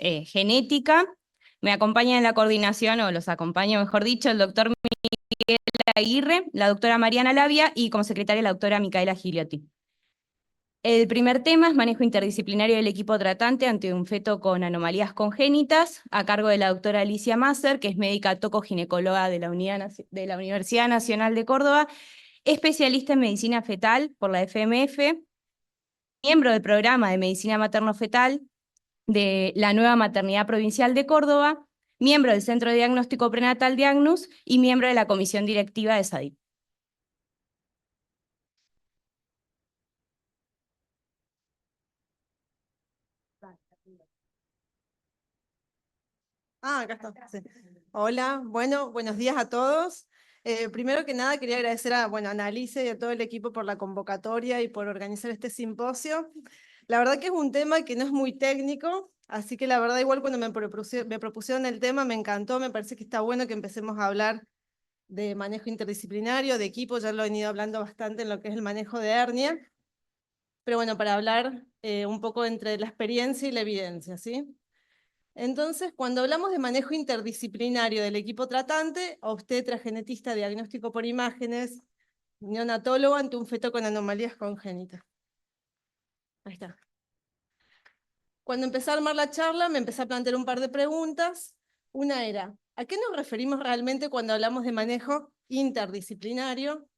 genética. Me acompaña en la coordinación, o los acompaña, mejor dicho, el doctor Miguel Aguirre, la doctora Mariana Labia y como secretaria la doctora Micaela Gigliotti. El primer tema es manejo interdisciplinario del equipo tratante ante un feto con anomalías congénitas, a cargo de la doctora Alicia Masser, que es médica tocoginecóloga de la Universidad Nacional de Córdoba, especialista en medicina fetal por la FMF, miembro del programa de medicina materno-fetal de la nueva Maternidad Provincial de Córdoba, miembro del Centro de Diagnóstico Prenatal Diagnus y miembro de la comisión directiva de SADIP. Acá está. Sí. Hola, bueno, buenos días a todos. Primero que nada quería agradecer a Annalise y a todo el equipo por la convocatoria y por organizar este simposio. La verdad que es un tema que no es muy técnico, así que la verdad igual cuando me propusieron el tema me encantó, me parece que está bueno que empecemos a hablar de manejo interdisciplinario, de equipo, ya lo he venido hablando bastante en lo que es el manejo de hernia, pero bueno, para hablar un poco entre la experiencia y la evidencia, ¿sí? Entonces, cuando hablamos de manejo interdisciplinario del equipo tratante, obstetra, genetista, diagnóstico por imágenes, neonatólogo ante un feto con anomalías congénitas. Ahí está. Cuando empecé a armar la charla, me empecé a plantear un par de preguntas. Una era, ¿a qué nos referimos realmente cuando hablamos de manejo interdisciplinario?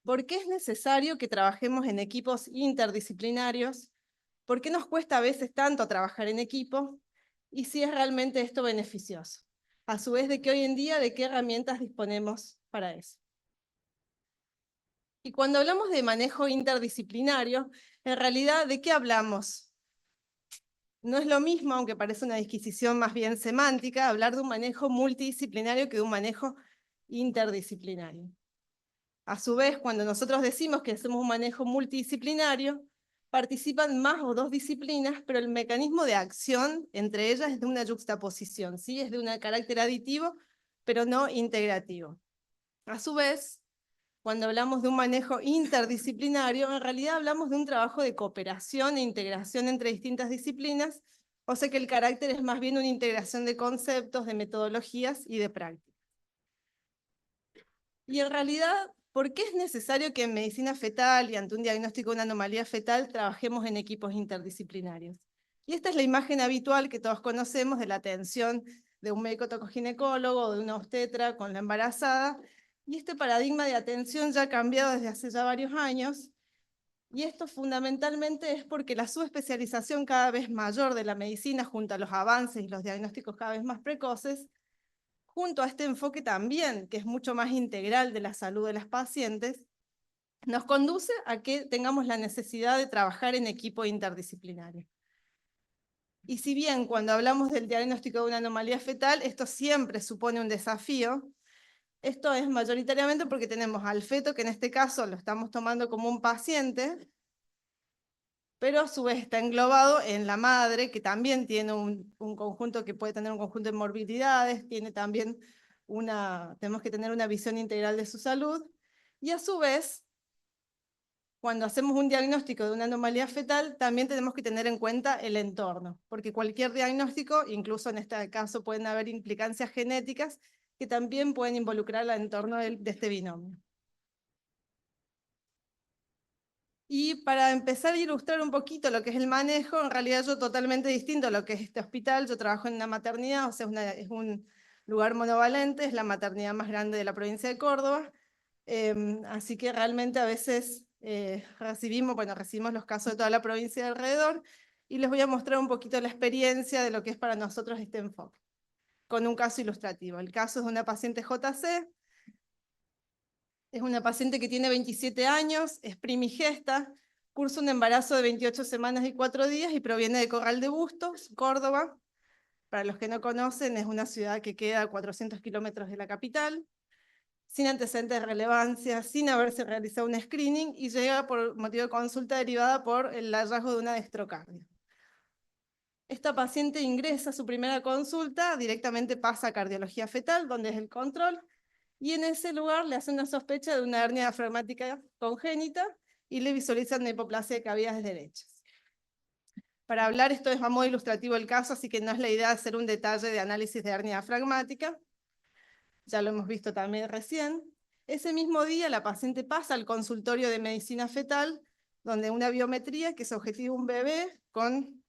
¿Por qué es necesario que trabajemos en equipos interdisciplinarios? ¿Por qué nos cuesta a veces tanto trabajar en equipo? Y si es realmente esto beneficioso. A su vez, de que hoy en día, ¿de qué herramientas disponemos para eso? Y cuando hablamos de manejo interdisciplinario, en realidad, ¿de qué hablamos? No es lo mismo, aunque parece una disquisición más bien semántica, hablar de un manejo multidisciplinario que de un manejo interdisciplinario. A su vez, cuando nosotros decimos que hacemos un manejo multidisciplinario, participan más o dos disciplinas, pero el mecanismo de acción entre ellas es de una yuxtaposición, ¿sí? Es de un carácter aditivo, pero no integrativo. A su vez, cuando hablamos de un manejo interdisciplinario, en realidad hablamos de un trabajo de cooperación e integración entre distintas disciplinas, o sea que el carácter es más bien una integración de conceptos, de metodologías y de prácticas. Y en realidad, ¿por qué es necesario que en medicina fetal y ante un diagnóstico de una anomalía fetal trabajemos en equipos interdisciplinarios? Y esta es la imagen habitual que todos conocemos de la atención de un médico tocoginecólogo o de una obstetra con la embarazada. Y este paradigma de atención ya ha cambiado desde hace ya varios años. Y esto fundamentalmente es porque la subespecialización cada vez mayor de la medicina, junto a los avances y los diagnósticos cada vez más precoces, junto a este enfoque también, que es mucho más integral de la salud de las pacientes, nos conduce a que tengamos la necesidad de trabajar en equipo interdisciplinario. Y si bien cuando hablamos del diagnóstico de una anomalía fetal, esto siempre supone un desafío, esto es mayoritariamente porque tenemos al feto, que en este caso lo estamos tomando como un paciente, pero a su vez está englobado en la madre, que también tiene un conjunto que puede tener un conjunto de morbilidades, tiene también tenemos que tener una visión integral de su salud, y a su vez, cuando hacemos un diagnóstico de una anomalía fetal, también tenemos que tener en cuenta el entorno, porque cualquier diagnóstico, incluso en este caso pueden haber implicancias genéticas, que también pueden involucrar al entorno de este binomio. Y para empezar a ilustrar un poquito lo que es el manejo, en realidad yo totalmente distinto a lo que es este hospital, yo trabajo en una maternidad, o sea, es un lugar monovalente, es la maternidad más grande de la provincia de Córdoba, así que realmente a veces recibimos los casos de toda la provincia de alrededor, y les voy a mostrar un poquito la experiencia de lo que es para nosotros este enfoque, con un caso ilustrativo. El caso es de una paciente JC, es una paciente que tiene 27 años, es primigesta, cursa un embarazo de 28 semanas y 4 días y proviene de Corral de Bustos, Córdoba. Para los que no conocen, es una ciudad que queda a 400 kilómetros de la capital, sin antecedentes de relevancia, sin haberse realizado un screening, y llega por motivo de consulta derivada por el hallazgo de una dextrocardia. Esta paciente ingresa a su primera consulta, directamente pasa a cardiología fetal, donde es el control, y en ese lugar le hacen una sospecha de una hernia diafragmática congénita y le visualizan una hipoplasia de cavidades derechas. Para hablar, esto es a modo ilustrativo el caso, así que no es la idea de hacer un detalle de análisis de hernia diafragmática. Ya lo hemos visto también recién. Ese mismo día la paciente pasa al consultorio de medicina fetal, donde una biometría que es objetivo un bebé con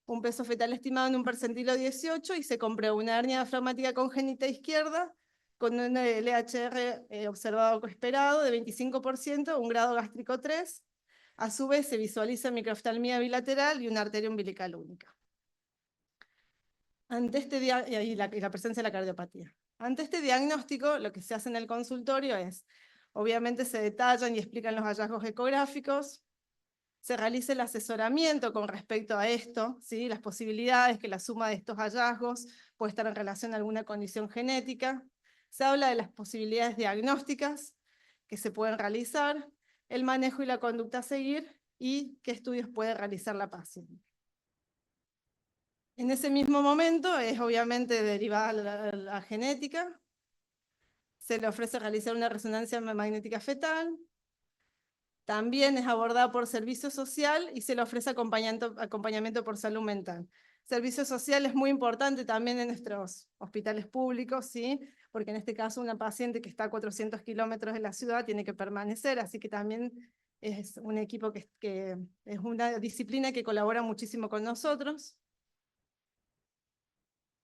un peso fetal estimado en un percentilo 18 y se comprueba una hernia diafragmática congénita izquierda con un LHR observado esperado de 25%, un grado gástrico 3. A su vez se visualiza microftalmía bilateral y una arteria umbilical única. Ante este y la presencia de la cardiopatía. Ante este diagnóstico, lo que se hace en el consultorio es, obviamente se detallan y explican los hallazgos ecográficos, se realiza el asesoramiento con respecto a esto, ¿sí? Las posibilidades que la suma de estos hallazgos puede estar en relación a alguna condición genética, se habla de las posibilidades diagnósticas que se pueden realizar, el manejo y la conducta a seguir y qué estudios puede realizar la paciente. En ese mismo momento es obviamente derivada la genética, se le ofrece realizar una resonancia magnética fetal, también es abordada por servicio social y se le ofrece acompañamiento por salud mental. Servicio social es muy importante también en nuestros hospitales públicos, ¿sí? Porque en este caso una paciente que está a 400 kilómetros de la ciudad tiene que permanecer, así que también es un equipo que es una disciplina que colabora muchísimo con nosotros.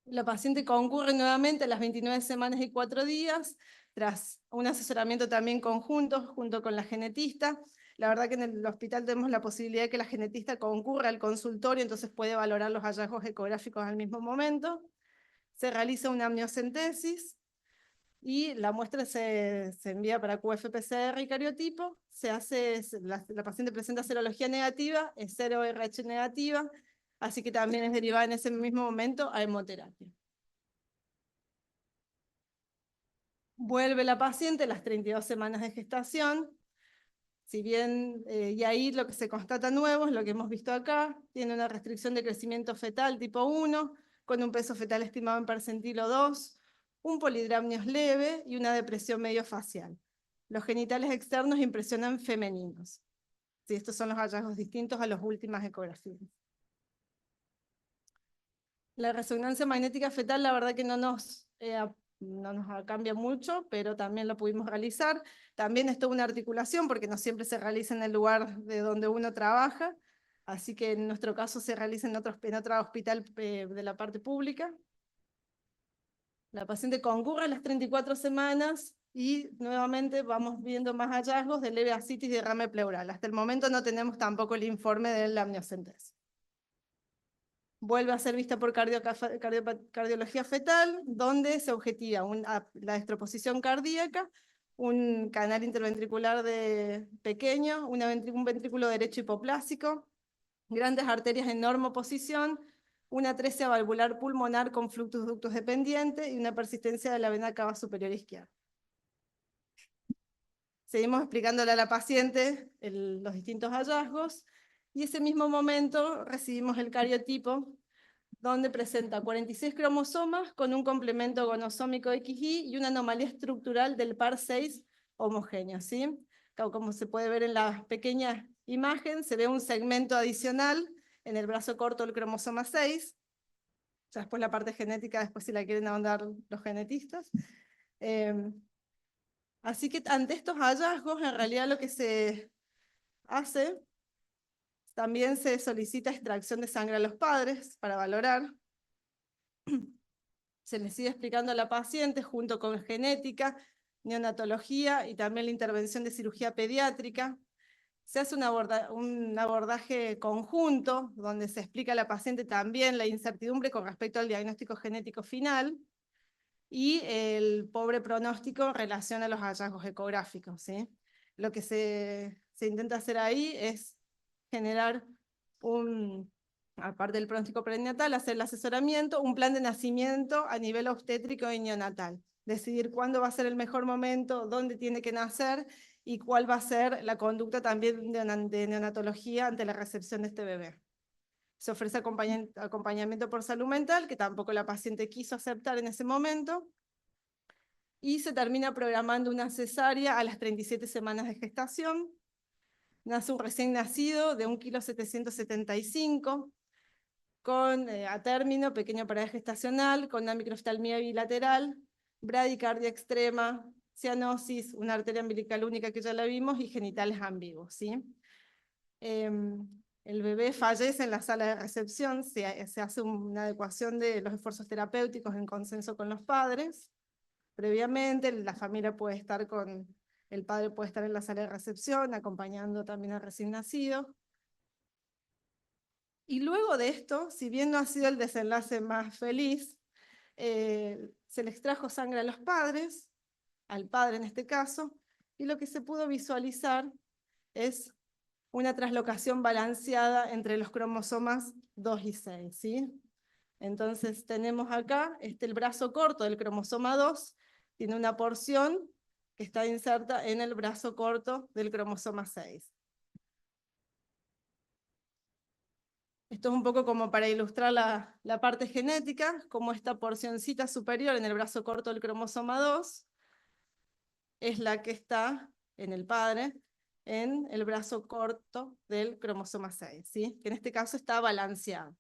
La paciente concurre nuevamente a las 29 semanas y 4 días, tras un asesoramiento también conjunto, junto con la genetista. La verdad que en el hospital tenemos la posibilidad de que la genetista concurra al consultorio, entonces puede valorar los hallazgos ecográficos al mismo momento. Se realiza una amniocentesis y la muestra se envía para QFPCR y cariotipo. La paciente presenta serología negativa, es 0 RH negativa, así que también es derivada en ese mismo momento a hemoterapia. Vuelve la paciente a las 32 semanas de gestación, si bien, y ahí lo que se constata nuevo es lo que hemos visto acá, tiene una restricción de crecimiento fetal tipo 1, con un peso fetal estimado en percentilo 2, un polidramnios leve y una depresión medio facial. Los genitales externos impresionan femeninos. Sí, estos son los hallazgos distintos a las últimas ecografías. La resonancia magnética fetal, la verdad que no nos cambia mucho, pero también lo pudimos realizar. También es toda una articulación, porque no siempre se realiza en el lugar de donde uno trabaja, así que en nuestro caso se realiza en otro hospital de la parte pública. La paciente concurre a las 34 semanas y nuevamente vamos viendo más hallazgos de leve ascitis y derrame pleural. Hasta el momento no tenemos tampoco el informe de la amniocentesis. Vuelve a ser vista por cardiología fetal, donde se objetiva la destroposición cardíaca, un canal interventricular pequeño, un ventrículo derecho hipoplásico, grandes arterias en normoposición, una atresia valvular pulmonar con fluctus ductus dependiente y una persistencia de la vena cava superior izquierda. Seguimos explicándole a la paciente los distintos hallazgos, y ese mismo momento recibimos el cariotipo, donde presenta 46 cromosomas con un complemento gonosómico XY y una anomalía estructural del par 6 homogéneo, ¿sí? Como se puede ver en la pequeña imagen, se ve un segmento adicional en el brazo corto del cromosoma 6, ya después la parte genética, después si la quieren ahondar los genetistas. Así que ante estos hallazgos, en realidad lo que se hace, también se solicita extracción de sangre a los padres para valorar. Se les sigue explicando a la paciente junto con genética, neonatología y también la intervención de cirugía pediátrica. Se hace un abordaje conjunto donde se explica a la paciente también la incertidumbre con respecto al diagnóstico genético final y el pobre pronóstico en relación a los hallazgos ecográficos, ¿sí? Lo que se intenta hacer ahí es generar aparte del pronóstico prenatal, hacer el asesoramiento, un plan de nacimiento a nivel obstétrico y neonatal. Decidir cuándo va a ser el mejor momento, dónde tiene que nacer y cuál va a ser la conducta también de neonatología ante la recepción de este bebé. Se ofrece acompañamiento por salud mental, que tampoco la paciente quiso aceptar en ese momento, y se termina programando una cesárea a las 37 semanas de gestación. nace un recién nacido de 1,775 kg, con a término pequeño paraje gestacional, con una microftalmía bilateral, bradicardia extrema, cianosis, una arteria umbilical única que ya la vimos y genitales ambiguos, ¿sí? El bebé fallece en la sala de recepción, se hace una adecuación de los esfuerzos terapéuticos en consenso con los padres. Previamente, la familia puede estar el padre puede estar en la sala de recepción, acompañando también al recién nacido. Y luego de esto, si bien no ha sido el desenlace más feliz, se le extrajo sangre a los padres, al padre en este caso, y lo que se pudo visualizar es una traslocación balanceada entre los cromosomas 2 y 6, ¿sí? Entonces tenemos acá el brazo corto del cromosoma 2, tiene una porción que está inserta en el brazo corto del cromosoma 6. Esto es un poco como para ilustrar la parte genética, como esta porcioncita superior en el brazo corto del cromosoma 2 es la que está en el padre, en el brazo corto del cromosoma 6, ¿sí? Que en este caso está balanceado.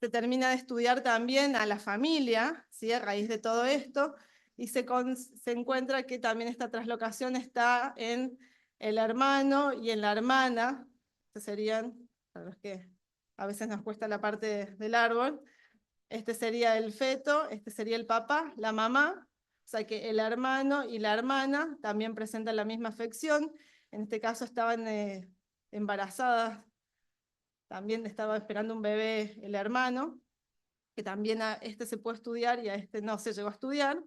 Se termina de estudiar también a la familia, ¿sí? A raíz de todo esto, y se encuentra que también esta traslocación está en el hermano y en la hermana, que serían, para los que a veces nos cuesta la parte del árbol, este sería el feto, este sería el papá, la mamá, o sea que el hermano y la hermana también presentan la misma afección, en este caso estaban embarazadas, también estaba esperando un bebé el hermano, que también a este se puede estudiar y a este no se llegó a estudiar,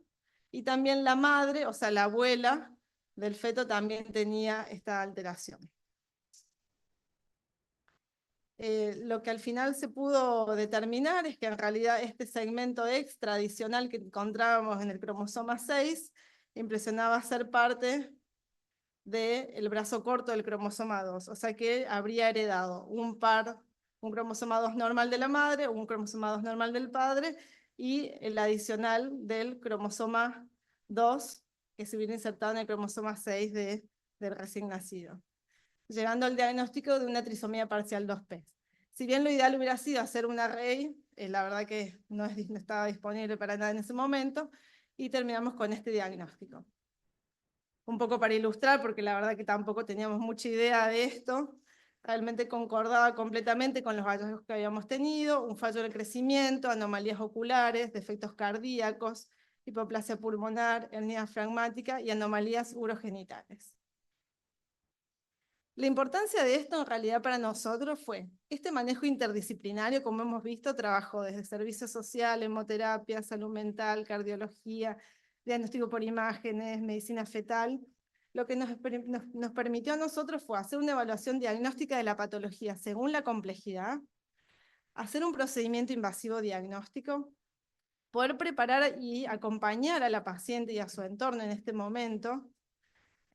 y también la madre, o sea la abuela del feto también tenía esta alteración. Lo que al final se pudo determinar es que en realidad este segmento extra adicional que encontrábamos en el cromosoma 6 impresionaba ser parte del brazo corto del cromosoma 2, o sea que habría heredado un cromosoma 2 normal de la madre, un cromosoma 2 normal del padre, y el adicional del cromosoma 2 que se hubiera insertado en el cromosoma 6 del recién nacido, llegando al diagnóstico de una trisomía parcial 2P. Si bien lo ideal hubiera sido hacer un array, la verdad que no estaba disponible para nada en ese momento, y terminamos con este diagnóstico. Un poco para ilustrar, porque la verdad que tampoco teníamos mucha idea de esto, realmente concordaba completamente con los hallazgos que habíamos tenido, un fallo del crecimiento, anomalías oculares, defectos cardíacos, hipoplasia pulmonar, hernia diafragmática y anomalías urogenitales. La importancia de esto en realidad para nosotros fue este manejo interdisciplinario, como hemos visto, trabajó desde servicio social, hemoterapia, salud mental, cardiología, diagnóstico por imágenes, medicina fetal. Lo que nos permitió a nosotros fue hacer una evaluación diagnóstica de la patología según la complejidad, hacer un procedimiento invasivo diagnóstico, poder preparar y acompañar a la paciente y a su entorno en este momento,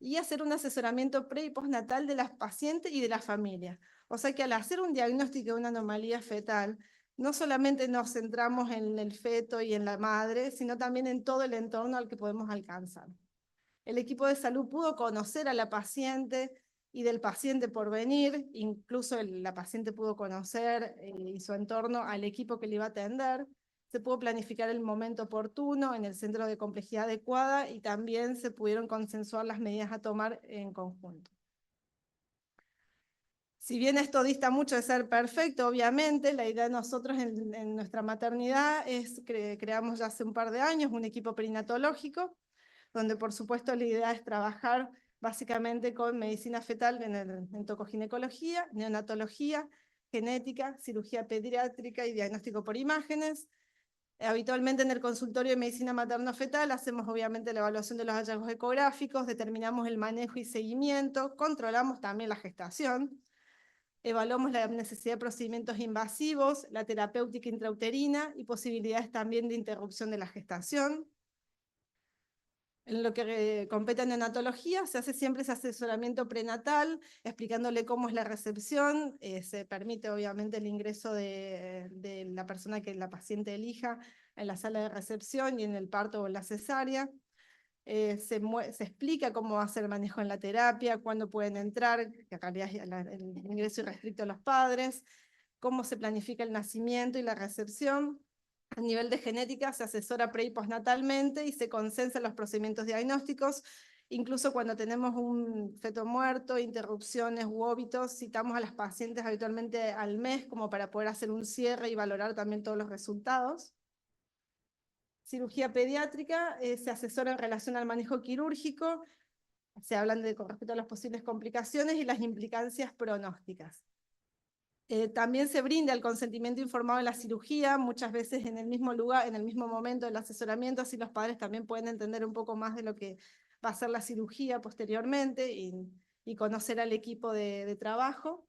y hacer un asesoramiento pre y postnatal de las pacientes y de la familia. O sea que al hacer un diagnóstico de una anomalía fetal, no solamente nos centramos en el feto y en la madre, sino también en todo el entorno al que podemos alcanzar. El equipo de salud pudo conocer a la paciente y del paciente por venir, incluso la paciente pudo conocer y su entorno al equipo que le iba a atender. Se pudo planificar el momento oportuno en el centro de complejidad adecuada y también se pudieron consensuar las medidas a tomar en conjunto. Si bien esto dista mucho de ser perfecto, obviamente, la idea de nosotros en nuestra maternidad es que creamos ya hace un par de años un equipo perinatológico, donde por supuesto la idea es trabajar básicamente con medicina fetal en tocoginecología, neonatología, genética, cirugía pediátrica y diagnóstico por imágenes. Habitualmente en el consultorio de medicina materno-fetal hacemos obviamente la evaluación de los hallazgos ecográficos, determinamos el manejo y seguimiento, controlamos también la gestación, evaluamos la necesidad de procedimientos invasivos, la terapéutica intrauterina y posibilidades también de interrupción de la gestación. En lo que compete a neonatología, se hace siempre ese asesoramiento prenatal, explicándole cómo es la recepción, se permite obviamente el ingreso de la persona que la paciente elija en la sala de recepción y en el parto o en la cesárea. se explica cómo va a ser el manejo en la terapia, cuándo pueden entrar, que en realidad es el ingreso irrestricto a los padres, cómo se planifica el nacimiento y la recepción. A nivel de genética se asesora pre y postnatalmente y se consensan los procedimientos diagnósticos. Incluso cuando tenemos un feto muerto, interrupciones u óbitos, citamos a las pacientes habitualmente al mes como para poder hacer un cierre y valorar también todos los resultados. Cirugía pediátrica, se asesora en relación al manejo quirúrgico, se hablan con respecto a las posibles complicaciones y las implicancias pronósticas. También se brinda el consentimiento informado en la cirugía, muchas veces en el mismo lugar, en el mismo momento del asesoramiento, así los padres también pueden entender un poco más de lo que va a ser la cirugía posteriormente y conocer al equipo de trabajo.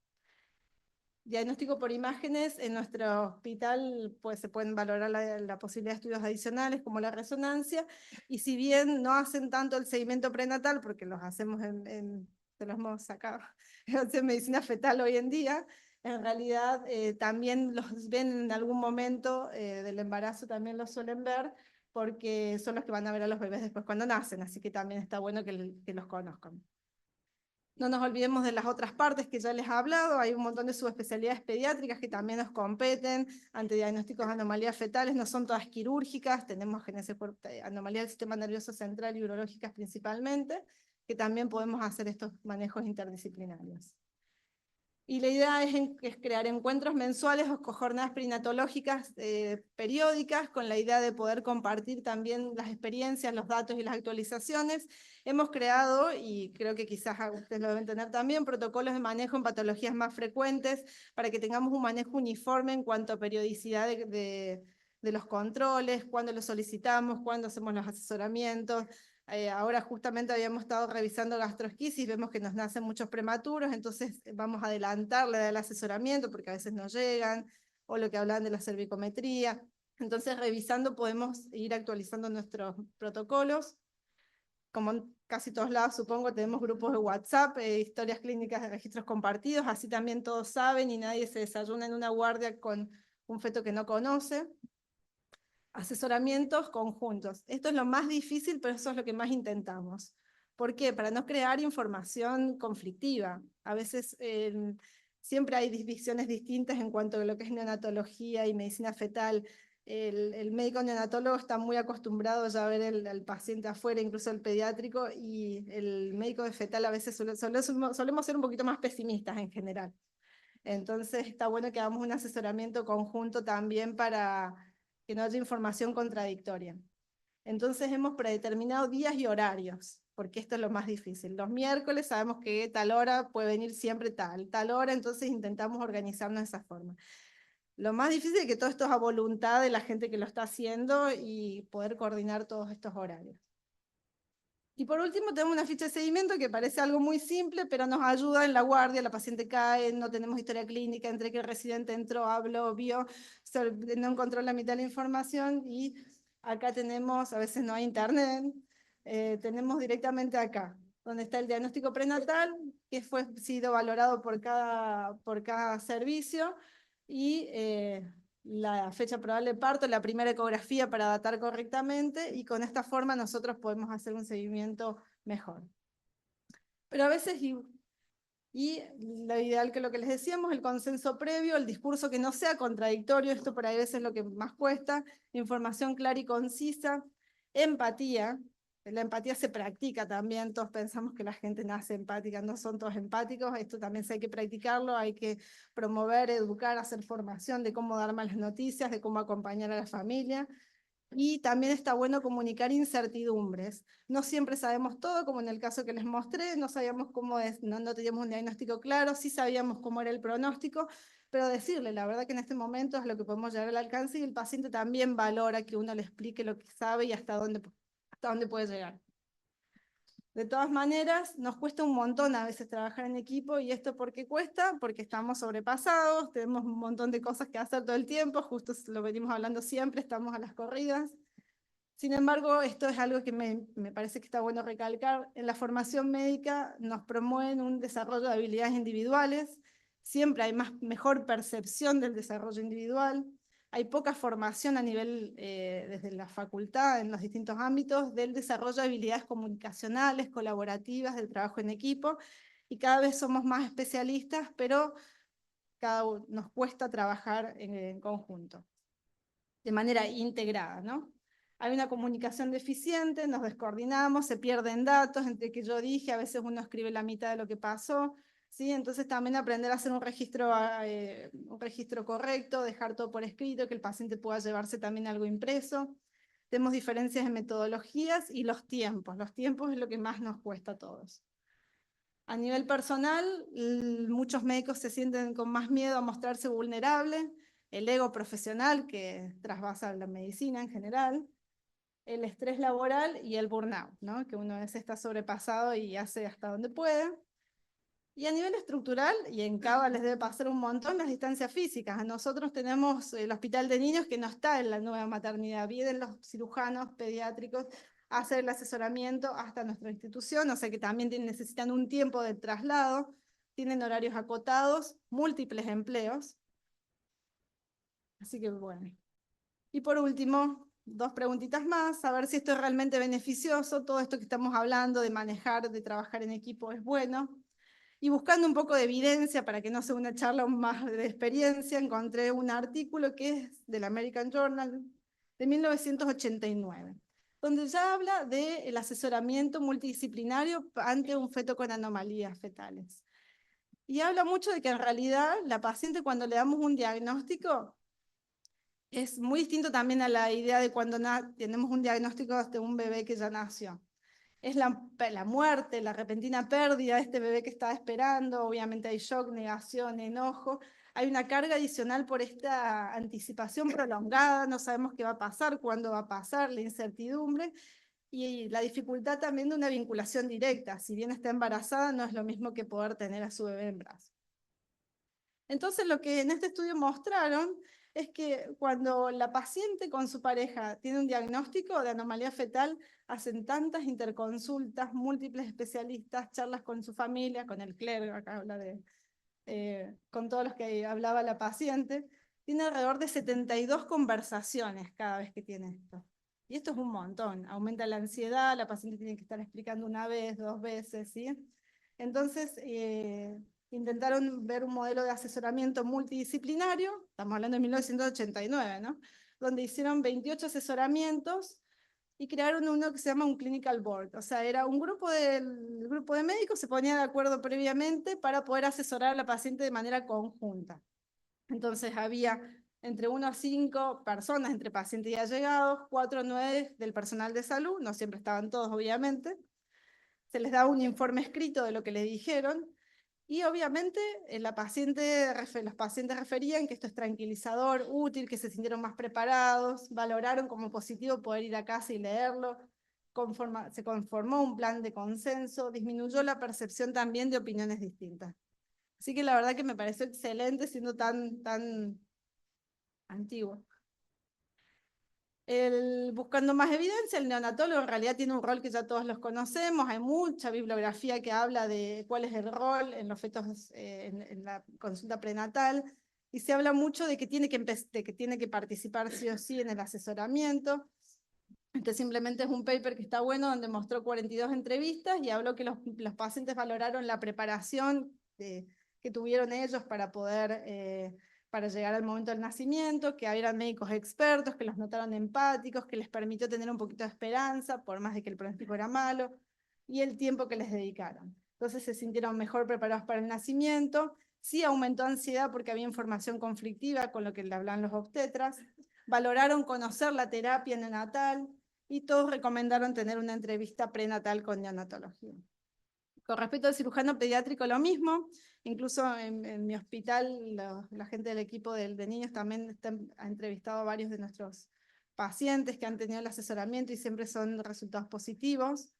Diagnóstico por imágenes, en nuestro hospital pues, se pueden valorar la posibilidad de estudios adicionales como la resonancia, y si bien no hacen tanto el seguimiento prenatal, porque los hacemos se los hemos sacado en medicina fetal hoy en día, en realidad también los ven en algún momento del embarazo, también los suelen ver, porque son los que van a ver a los bebés después cuando nacen, así que también está bueno que los conozcan. No nos olvidemos de las otras partes que ya les he hablado, hay un montón de subespecialidades pediátricas que también nos competen ante diagnósticos de anomalías fetales, no son todas quirúrgicas, tenemos anomalías del sistema nervioso central y urológicas principalmente, que también podemos hacer estos manejos interdisciplinarios. Y la idea es crear encuentros mensuales o jornadas perinatológicas periódicas con la idea de poder compartir también las experiencias, los datos y las actualizaciones. Hemos creado, y creo que quizás ustedes lo deben tener también, protocolos de manejo en patologías más frecuentes para que tengamos un manejo uniforme en cuanto a periodicidad de los controles, cuándo los solicitamos, cuándo hacemos los asesoramientos. Ahora justamente habíamos estado revisando gastroesquisis, vemos que nos nacen muchos prematuros, entonces vamos a adelantarle el asesoramiento porque a veces no llegan, o lo que hablaban de la cervicometría. Entonces revisando podemos ir actualizando nuestros protocolos. Como en casi todos lados, supongo, tenemos grupos de WhatsApp, historias clínicas de registros compartidos, así también todos saben y nadie se desayuna en una guardia con un feto que no conoce. Asesoramientos conjuntos. Esto es lo más difícil, pero eso es lo que más intentamos. ¿Por qué? Para no crear información conflictiva. A veces siempre hay visiones distintas en cuanto a lo que es neonatología y medicina fetal. El médico neonatólogo está muy acostumbrado ya a ver al paciente afuera, incluso el pediátrico, y el médico de fetal a veces solemos ser un poquito más pesimistas en general. Entonces está bueno que hagamos un asesoramiento conjunto también para que no haya información contradictoria. Entonces hemos predeterminado días y horarios, porque esto es lo más difícil. Los miércoles sabemos que tal hora puede venir siempre tal hora, entonces intentamos organizarnos de esa forma. Lo más difícil es que todo esto es a voluntad de la gente que lo está haciendo y poder coordinar todos estos horarios. Y por último tenemos una ficha de seguimiento que parece algo muy simple, pero nos ayuda en la guardia, la paciente cae, no tenemos historia clínica, entre que el residente entró, habló, vio, no encontró la mitad de la información, y acá tenemos, a veces no hay internet, tenemos directamente acá, donde está el diagnóstico prenatal, que fue sido valorado por cada servicio, y la fecha probable de parto, la primera ecografía para datar correctamente, y con esta forma nosotros podemos hacer un seguimiento mejor. Pero a veces, y lo ideal que lo que les decíamos, el consenso previo, el discurso que no sea contradictorio, esto por ahí a veces es lo que más cuesta, información clara y concisa, empatía. La empatía se practica también, todos pensamos que la gente nace empática, no son todos empáticos, esto también hay que practicarlo, hay que promover, educar, hacer formación de cómo dar malas noticias, de cómo acompañar a la familia. Y también está bueno comunicar incertidumbres. No siempre sabemos todo, como en el caso que les mostré, no sabíamos cómo es, no teníamos un diagnóstico claro, sí sabíamos cómo era el pronóstico, pero decirle, la verdad que en este momento es lo que podemos llegar al alcance, y el paciente también valora que uno le explique lo que sabe y hasta dónde puede llegar. De todas maneras, nos cuesta un montón a veces trabajar en equipo, y esto ¿por qué cuesta? Porque estamos sobrepasados, tenemos un montón de cosas que hacer todo el tiempo, justo lo venimos hablando siempre, estamos a las corridas. Sin embargo, esto es algo que me parece que está bueno recalcar. En la formación médica nos promueven un desarrollo de habilidades individuales, siempre hay mejor percepción del desarrollo individual, Hay poca formación a nivel, desde la facultad, en los distintos ámbitos, del desarrollo de habilidades comunicacionales, colaborativas, del trabajo en equipo, y cada vez somos más especialistas, pero nos cuesta trabajar en conjunto, de manera integrada, ¿no? Hay una comunicación deficiente, nos descoordinamos, se pierden datos entre que yo dije, a veces uno escribe la mitad de lo que pasó, ¿sí? Entonces también aprender a hacer un registro correcto, dejar todo por escrito, que el paciente pueda llevarse también algo impreso. Tenemos diferencias en metodologías y los tiempos. Los tiempos es lo que más nos cuesta a todos. A nivel personal, muchos médicos se sienten con más miedo a mostrarse vulnerables, el ego profesional que trasvasa la medicina en general, el estrés laboral y el burnout, ¿no? Que uno a veces está sobrepasado y hace hasta donde puede. Y a nivel estructural, y en Cava les debe pasar un montón, las distancias físicas. Nosotros tenemos el hospital de niños que no está en la nueva maternidad. Vienen los cirujanos pediátricos a hacer el asesoramiento hasta nuestra institución, o sea que también necesitan un tiempo de traslado, tienen horarios acotados, múltiples empleos. Así que bueno. Y por último, 2 preguntitas más, a ver si esto es realmente beneficioso, todo esto que estamos hablando de manejar, de trabajar en equipo es bueno. Y buscando un poco de evidencia para que no sea una charla más de experiencia, encontré un artículo que es del American Journal de 1989, donde ya habla del asesoramiento multidisciplinario ante un feto con anomalías fetales. Y habla mucho de que en realidad la paciente, cuando le damos un diagnóstico, es muy distinto también a la idea de cuando tenemos un diagnóstico de un bebé que ya nació. Es la muerte, la repentina pérdida de este bebé que estaba esperando, obviamente hay shock, negación, enojo, hay una carga adicional por esta anticipación prolongada, no sabemos qué va a pasar, cuándo va a pasar, la incertidumbre, y la dificultad también de una vinculación directa, si bien está embarazada, no es lo mismo que poder tener a su bebé en brazos. Entonces lo que en este estudio mostraron es que cuando la paciente con su pareja tiene un diagnóstico de anomalía fetal, hacen tantas interconsultas, múltiples especialistas, charlas con su familia, con el clero, acá habla con todos los que hablaba la paciente, tiene alrededor de 72 conversaciones cada vez que tiene esto. Y esto es un montón, aumenta la ansiedad, la paciente tiene que estar explicando una vez, 2 veces, ¿sí? Entonces, intentaron ver un modelo de asesoramiento multidisciplinario, estamos hablando de 1989, ¿no? Donde hicieron 28 asesoramientos y crearon uno que se llama un clinical board, o sea, era un grupo de médicos se ponía de acuerdo previamente para poder asesorar a la paciente de manera conjunta. Entonces había entre 1 a 5 personas entre pacientes y allegados, 4 o 9 del personal de salud, no siempre estaban todos obviamente, se les daba un informe escrito de lo que les dijeron, y obviamente los pacientes referían que esto es tranquilizador, útil, que se sintieron más preparados, valoraron como positivo poder ir a casa y leerlo, se conformó un plan de consenso, disminuyó la percepción también de opiniones distintas. Así que la verdad que me pareció excelente siendo tan antiguo. Buscando más evidencia, el neonatólogo en realidad tiene un rol que ya todos los conocemos, hay mucha bibliografía que habla de cuál es el rol en los fetos en la consulta prenatal, y se habla mucho de que tiene que participar sí o sí en el asesoramiento. Este simplemente es un paper que está bueno, donde mostró 42 entrevistas y habló que los pacientes valoraron la preparación que tuvieron ellos para poder para llegar al momento del nacimiento, que eran médicos expertos, que los notaron empáticos, que les permitió tener un poquito de esperanza, por más de que el pronóstico era malo, y el tiempo que les dedicaron. Entonces se sintieron mejor preparados para el nacimiento, sí aumentó ansiedad porque había información conflictiva con lo que le hablan los obstetras, valoraron conocer la terapia neonatal, y todos recomendaron tener una entrevista prenatal con neonatología. Con respecto al cirujano pediátrico, lo mismo. Incluso en mi hospital, la gente del equipo de niños también ha entrevistado a varios de nuestros pacientes que han tenido el asesoramiento y siempre son resultados positivos.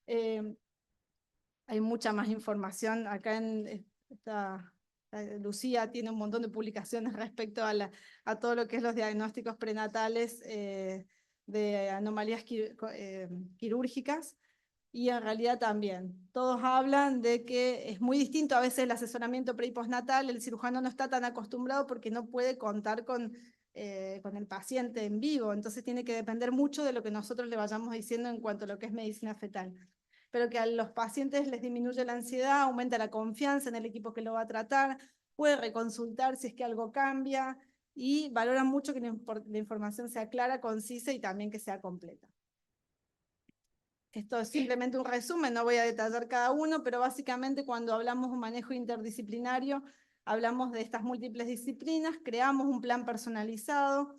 Hay mucha más información. Acá Lucía tiene un montón de publicaciones respecto a todo lo que es los diagnósticos prenatales de anomalías quirúrgicas. Y en realidad también, todos hablan de que es muy distinto a veces el asesoramiento pre y postnatal, el cirujano no está tan acostumbrado porque no puede contar con con el paciente en vivo, entonces tiene que depender mucho de lo que nosotros le vayamos diciendo en cuanto a lo que es medicina fetal. Pero que a los pacientes les disminuye la ansiedad, aumenta la confianza en el equipo que lo va a tratar, puede reconsultar si es que algo cambia, y valoran mucho que la información sea clara, concisa y también que sea completa. Esto es simplemente un resumen, no voy a detallar cada uno, pero básicamente cuando hablamos de un manejo interdisciplinario, hablamos de estas múltiples disciplinas, creamos un plan personalizado,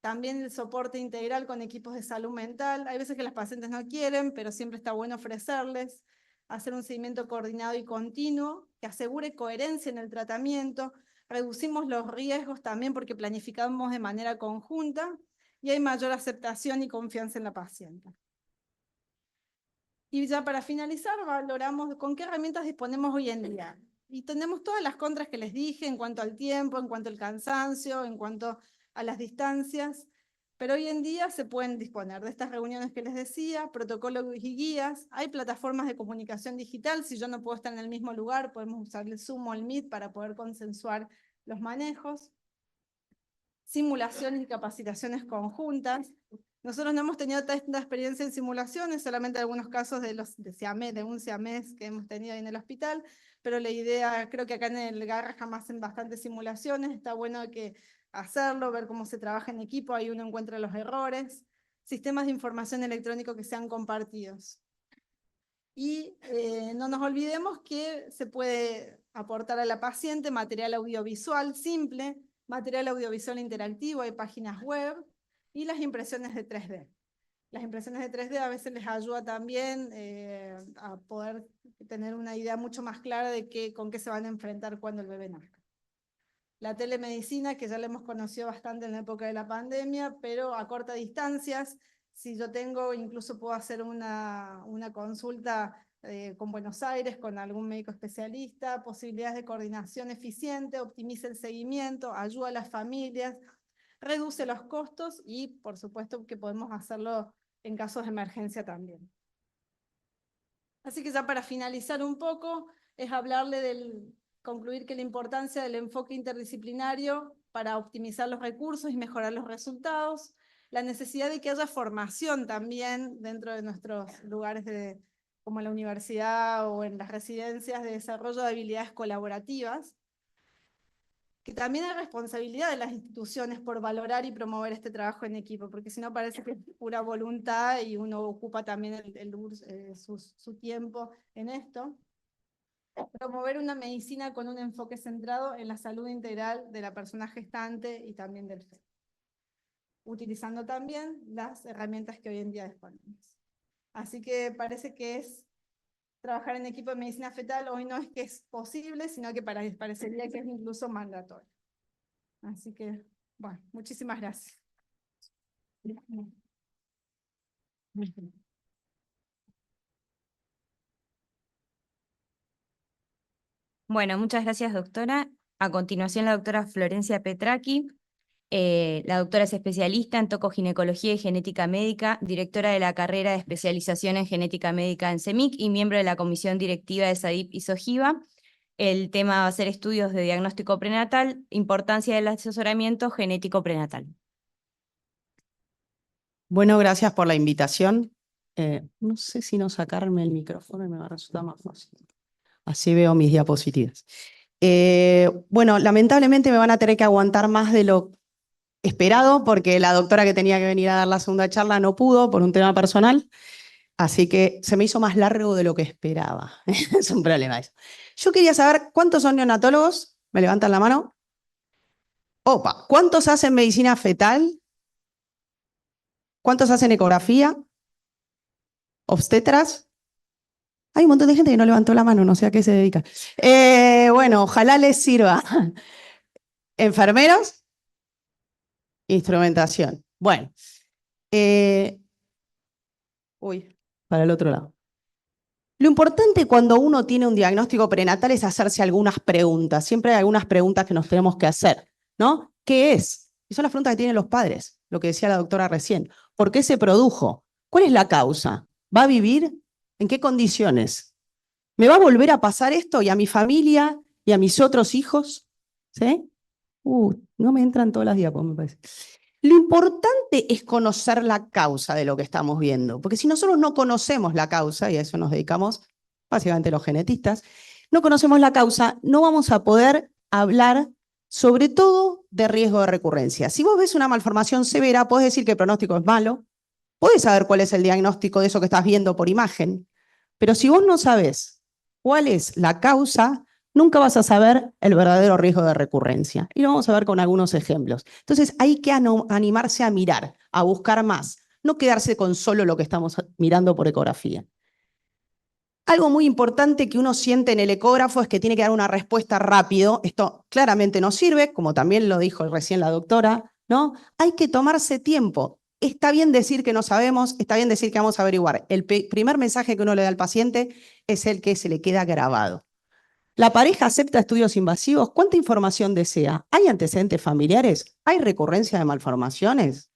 también el soporte integral con equipos de salud mental. Hay veces que las pacientes no quieren, pero siempre está bueno ofrecerles, hacer un seguimiento coordinado y continuo, que asegure coherencia en el tratamiento. Reducimos los riesgos también porque planificamos de manera conjunta y hay mayor aceptación y confianza en la paciente. Y ya para finalizar, valoramos con qué herramientas disponemos hoy en día. Y tenemos todas las contras que les dije en cuanto al tiempo, en cuanto al cansancio, en cuanto a las distancias, pero hoy en día se pueden disponer de estas reuniones que les decía, protocolos y guías, hay plataformas de comunicación digital, si yo no puedo estar en el mismo lugar, podemos usar el Zoom o el Meet para poder consensuar los manejos, simulaciones y capacitaciones conjuntas. Nosotros no hemos tenido tanta experiencia en simulaciones, solamente algunos casos de un siamés que hemos tenido ahí en el hospital, pero la idea, creo que acá en el Garrahan hacen bastantes simulaciones, está bueno hacerlo, ver cómo se trabaja en equipo, ahí uno encuentra los errores, sistemas de información electrónico que sean compartidos. Y no nos olvidemos que se puede aportar a la paciente material audiovisual simple, material audiovisual interactivo, hay páginas web, y las impresiones de 3D. Las impresiones de 3D a veces les ayuda también a poder tener una idea mucho más clara de con qué se van a enfrentar cuando el bebé nazca. La telemedicina, que ya la hemos conocido bastante en la época de la pandemia, pero a cortas distancias. Si yo incluso puedo hacer una consulta con Buenos Aires, con algún médico especialista, posibilidades de coordinación eficiente, optimiza el seguimiento, ayuda a las familias, reduce los costos y, por supuesto, que podemos hacerlo en casos de emergencia también. Así que ya para finalizar un poco, es concluir que la importancia del enfoque interdisciplinario para optimizar los recursos y mejorar los resultados, la necesidad de que haya formación también dentro de nuestros lugares como en la universidad o en las residencias, de desarrollo de habilidades colaborativas, que también hay responsabilidad de las instituciones por valorar y promover este trabajo en equipo, porque si no parece que es pura voluntad y uno ocupa también su tiempo en esto. Promover una medicina con un enfoque centrado en la salud integral de la persona gestante y también del feto, utilizando también las herramientas que hoy en día disponemos. Así que parece que trabajar en equipo de medicina fetal hoy no es que es posible, sino que parecería que es incluso mandatorio. Así que, bueno, muchísimas gracias. Bueno, muchas gracias, doctora. A continuación, la doctora Florencia Petracchi. La doctora es especialista en tocoginecología y genética médica, directora de la carrera de especialización en genética médica en CEMIC y miembro de la comisión directiva de SADIP y SOGIVA. El tema va a ser estudios de diagnóstico prenatal, importancia del asesoramiento genético prenatal. Bueno, gracias por la invitación. No sé si no sacarme el micrófono y me va a resultar más fácil. Así veo mis diapositivas. Bueno, lamentablemente me van a tener que aguantar más de lo esperado porque la doctora que tenía que venir a dar la segunda charla no pudo por un tema personal, así que se me hizo más largo de lo que esperaba. Es un problema eso. Yo quería saber cuántos son neonatólogos. ¿Me levantan la mano? Opa, ¿cuántos hacen medicina fetal? ¿Cuántos hacen ecografía? ¿Obstetras? Hay un montón de gente que no levantó la mano, no sé a qué se dedica. Bueno, ojalá les sirva. ¿Enfermeros? Instrumentación. Bueno. Para el otro lado. Lo importante cuando uno tiene un diagnóstico prenatal es hacerse algunas preguntas. Siempre hay algunas preguntas que nos tenemos que hacer, ¿no? ¿Qué es? Y son las preguntas que tienen los padres, lo que decía la doctora recién. ¿Por qué se produjo? ¿Cuál es la causa? ¿Va a vivir? ¿En qué condiciones? ¿Me va a volver a pasar esto y a mi familia y a mis otros hijos? ¿Sí? No me entran todas las diapos, me parece. Lo importante es conocer la causa de lo que estamos viendo, porque si nosotros no conocemos la causa, y a eso nos dedicamos básicamente los genetistas, no conocemos la causa, no vamos a poder hablar sobre todo de riesgo de recurrencia. Si vos ves una malformación severa, podés decir que el pronóstico es malo, podés saber cuál es el diagnóstico de eso que estás viendo por imagen, pero si vos no sabés cuál es la causa, nunca vas a saber el verdadero riesgo de recurrencia. Y lo vamos a ver con algunos ejemplos. Entonces hay que animarse a mirar, a buscar más, no quedarse con solo lo que estamos mirando por ecografía. Algo muy importante que uno siente en el ecógrafo es que tiene que dar una respuesta rápido. Esto claramente no sirve, como también lo dijo recién la doctora, ¿no? Hay que tomarse tiempo. Está bien decir que no sabemos, está bien decir que vamos a averiguar. El primer mensaje que uno le da al paciente es el que se le queda grabado. ¿La pareja acepta estudios invasivos? ¿Cuánta información desea? ¿Hay antecedentes familiares? ¿Hay recurrencia de malformaciones?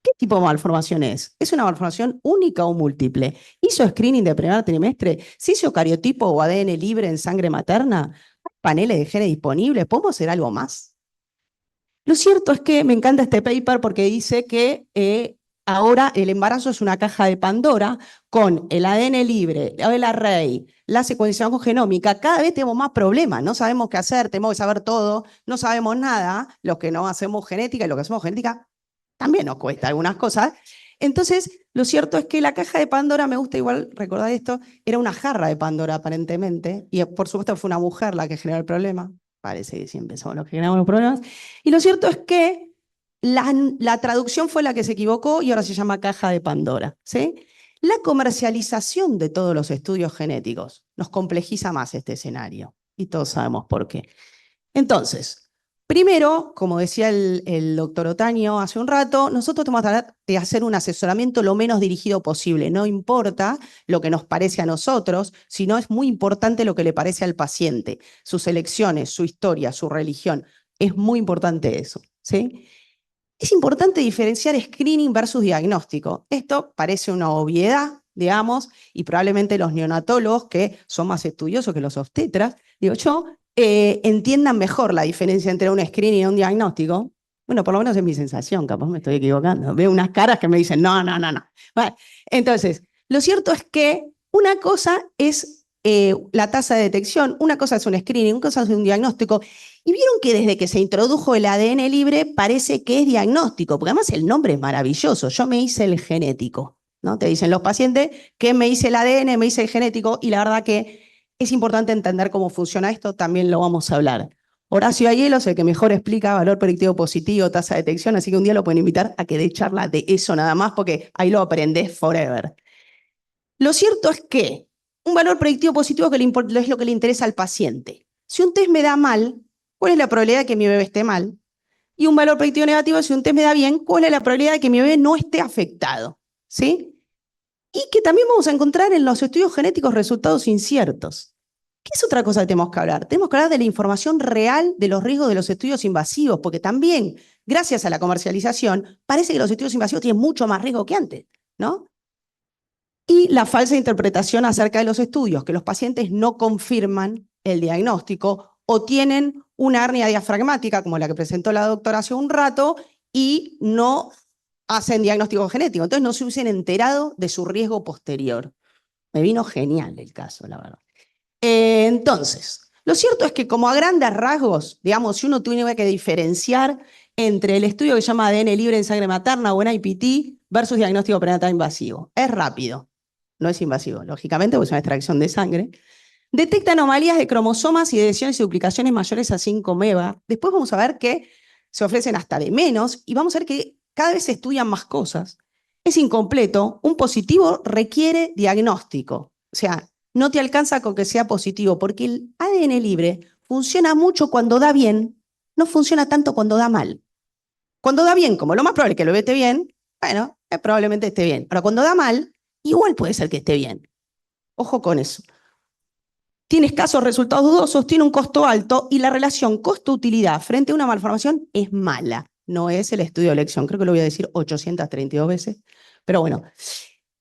¿Qué tipo de malformación es? ¿Es una malformación única o múltiple? ¿Hizo screening de primer trimestre? ¿Se hizo cariotipo o ADN libre en sangre materna? ¿Hay paneles de genes disponibles? ¿Podemos hacer algo más? Lo cierto es que me encanta este paper porque dice que ahora el embarazo es una caja de Pandora con el ADN libre, el array, la secuenciación genómica. Cada vez tenemos más problemas, no sabemos qué hacer, tenemos que saber todo, no sabemos nada. Los que no hacemos genética y los que hacemos genética también nos cuesta algunas cosas. Entonces, lo cierto es que la caja de Pandora, me gusta igual recordar esto, era una jarra de Pandora aparentemente, y por supuesto fue una mujer la que generó el problema. Parece que siempre somos los que generamos los problemas. Y lo cierto es que la traducción fue la que se equivocó y ahora se llama caja de Pandora, ¿sí? La comercialización de todos los estudios genéticos nos complejiza más este escenario, y todos sabemos por qué. Entonces, primero, como decía el doctor Otaño hace un rato, nosotros tenemos que tratar de hacer un asesoramiento lo menos dirigido posible. No importa lo que nos parece a nosotros, sino es muy importante lo que le parece al paciente, sus elecciones, su historia, su religión. Es muy importante eso, ¿sí? Es importante diferenciar screening versus diagnóstico. Esto parece una obviedad, digamos, y probablemente los neonatólogos, que son más estudiosos que los obstetras, digo yo, entiendan mejor la diferencia entre un screening y un diagnóstico. Bueno, por lo menos es mi sensación, capaz me estoy equivocando. Veo unas caras que me dicen, no. Bueno, entonces, lo cierto es que una cosa es la tasa de detección, una cosa es un screening, una cosa es un diagnóstico. Y vieron que desde que se introdujo el ADN libre parece que es diagnóstico, porque además el nombre es maravilloso. Yo me hice el genético, ¿no? Te dicen los pacientes que me hice el ADN, me hice el genético, y la verdad que es importante entender cómo funciona esto, también lo vamos a hablar. Horacio Aiello es el que mejor explica valor predictivo positivo, tasa de detección, así que un día lo pueden invitar a que dé charla de eso nada más, porque ahí lo aprendés forever. Lo cierto es que un valor predictivo positivo es lo que le interesa al paciente. Si un test me da mal, ¿cuál es la probabilidad de que mi bebé esté mal? Y un valor predictivo negativo, si un test me da bien, ¿cuál es la probabilidad de que mi bebé no esté afectado? ¿Sí? Y que también vamos a encontrar en los estudios genéticos resultados inciertos. ¿Qué es otra cosa que tenemos que hablar? Tenemos que hablar de la información real de los riesgos de los estudios invasivos, porque también, gracias a la comercialización, parece que los estudios invasivos tienen mucho más riesgo que antes, ¿no? Y la falsa interpretación acerca de los estudios, que los pacientes no confirman el diagnóstico o tienen una hernia diafragmática, como la que presentó la doctora hace un rato, y no hacen diagnóstico genético. Entonces no se hubiesen enterado de su riesgo posterior. Me vino genial el caso, la verdad. Entonces, lo cierto es que como a grandes rasgos, digamos, si uno tuviera que diferenciar entre el estudio que se llama ADN libre en sangre materna o en IPT versus diagnóstico prenatal invasivo, es rápido. No es invasivo, lógicamente, porque es una extracción de sangre. Detecta anomalías de cromosomas y de ediciones y duplicaciones mayores a 5 mega. Después vamos a ver que se ofrecen hasta de menos y vamos a ver que cada vez se estudian más cosas. Es incompleto. Un positivo requiere diagnóstico. O sea, no te alcanza con que sea positivo, porque el ADN libre funciona mucho cuando da bien, no funciona tanto cuando da mal. Cuando da bien, como lo más probable es que lo esté bien, bueno, probablemente esté bien. Ahora, cuando da mal, igual puede ser que esté bien. Ojo con eso. Tiene escasos resultados dudosos, tiene un costo alto y la relación costo-utilidad frente a una malformación es mala. No es el estudio de elección, creo que lo voy a decir 832 veces. Pero bueno,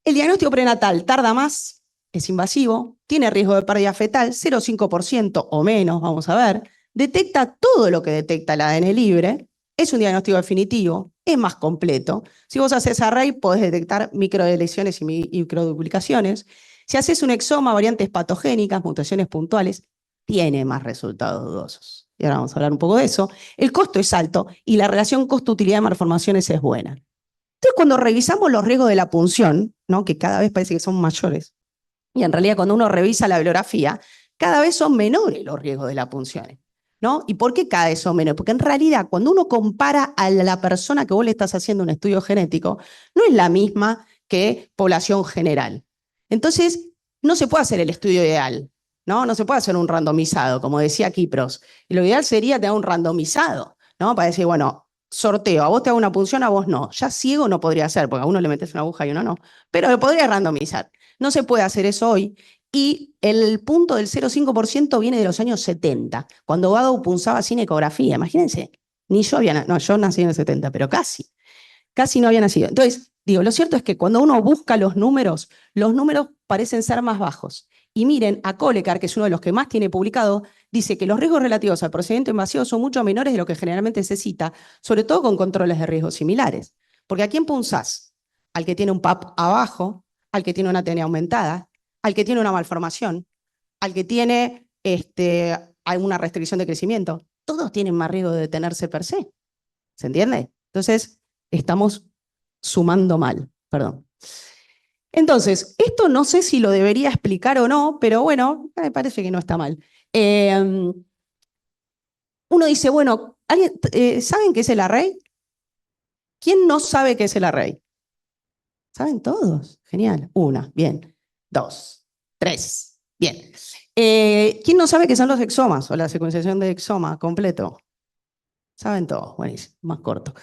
el diagnóstico prenatal tarda más, es invasivo, tiene riesgo de pérdida fetal, 0,5% o menos, vamos a ver. detecta todo lo que detecta el ADN libre, es un diagnóstico definitivo, es más completo. Si vos haces array, podés detectar microdeleciones y microduplicaciones. Si haces un exoma, variantes patogénicas, mutaciones puntuales, tiene más resultados dudosos. Y ahora vamos a hablar un poco de eso. El costo es alto y la relación costo-utilidad de malformaciones es buena. Entonces, cuando revisamos los riesgos de la punción, ¿no?, que cada vez parece que son mayores, y en realidad cuando uno revisa la bibliografía, cada vez son menores los riesgos de la punción, ¿no? ¿Y por qué cada vez son menores? Porque en realidad cuando uno compara a la persona que vos le estás haciendo un estudio genético, no es la misma que población general. Entonces, no se puede hacer el estudio ideal, ¿no? No se puede hacer un randomizado, como decía Kipros. Y lo ideal sería tener un randomizado, ¿no? Para decir, bueno, sorteo, a vos te hago una punción, a vos no. Ya ciego no podría ser, porque a uno le metes una aguja y a uno no. Pero lo podría randomizar. No se puede hacer eso hoy. Y el punto del 0,5% viene de los años 70, cuando Badow punzaba sin ecografía. Imagínense, ni yo había, no, yo nací en el 70, pero casi no había nacido. Entonces, digo, lo cierto es que cuando uno busca los números parecen ser más bajos. Y miren, a Kollekar, que es uno de los que más tiene publicado, dice que los riesgos relativos al procedimiento invasivo son mucho menores de lo que generalmente se cita, sobre todo con controles de riesgo similares. Porque ¿a quién punzás? Al que tiene un PAP abajo, al que tiene una TNA aumentada, al que tiene una malformación, al que tiene alguna restricción de crecimiento. Todos tienen más riesgo de detenerse per se. ¿Se entiende? Entonces, estamos sumando mal, perdón. Entonces, esto no sé si lo debería explicar o no, pero bueno, me parece que no está mal. Uno dice, bueno, ¿saben qué es el array? ¿Quién no sabe qué es el array? ¿Saben todos? Genial. Una, bien. Dos, tres, bien. ¿Quién no sabe qué son los exomas o la secuenciación de exoma completo? Saben todos, buenísimo, más corto.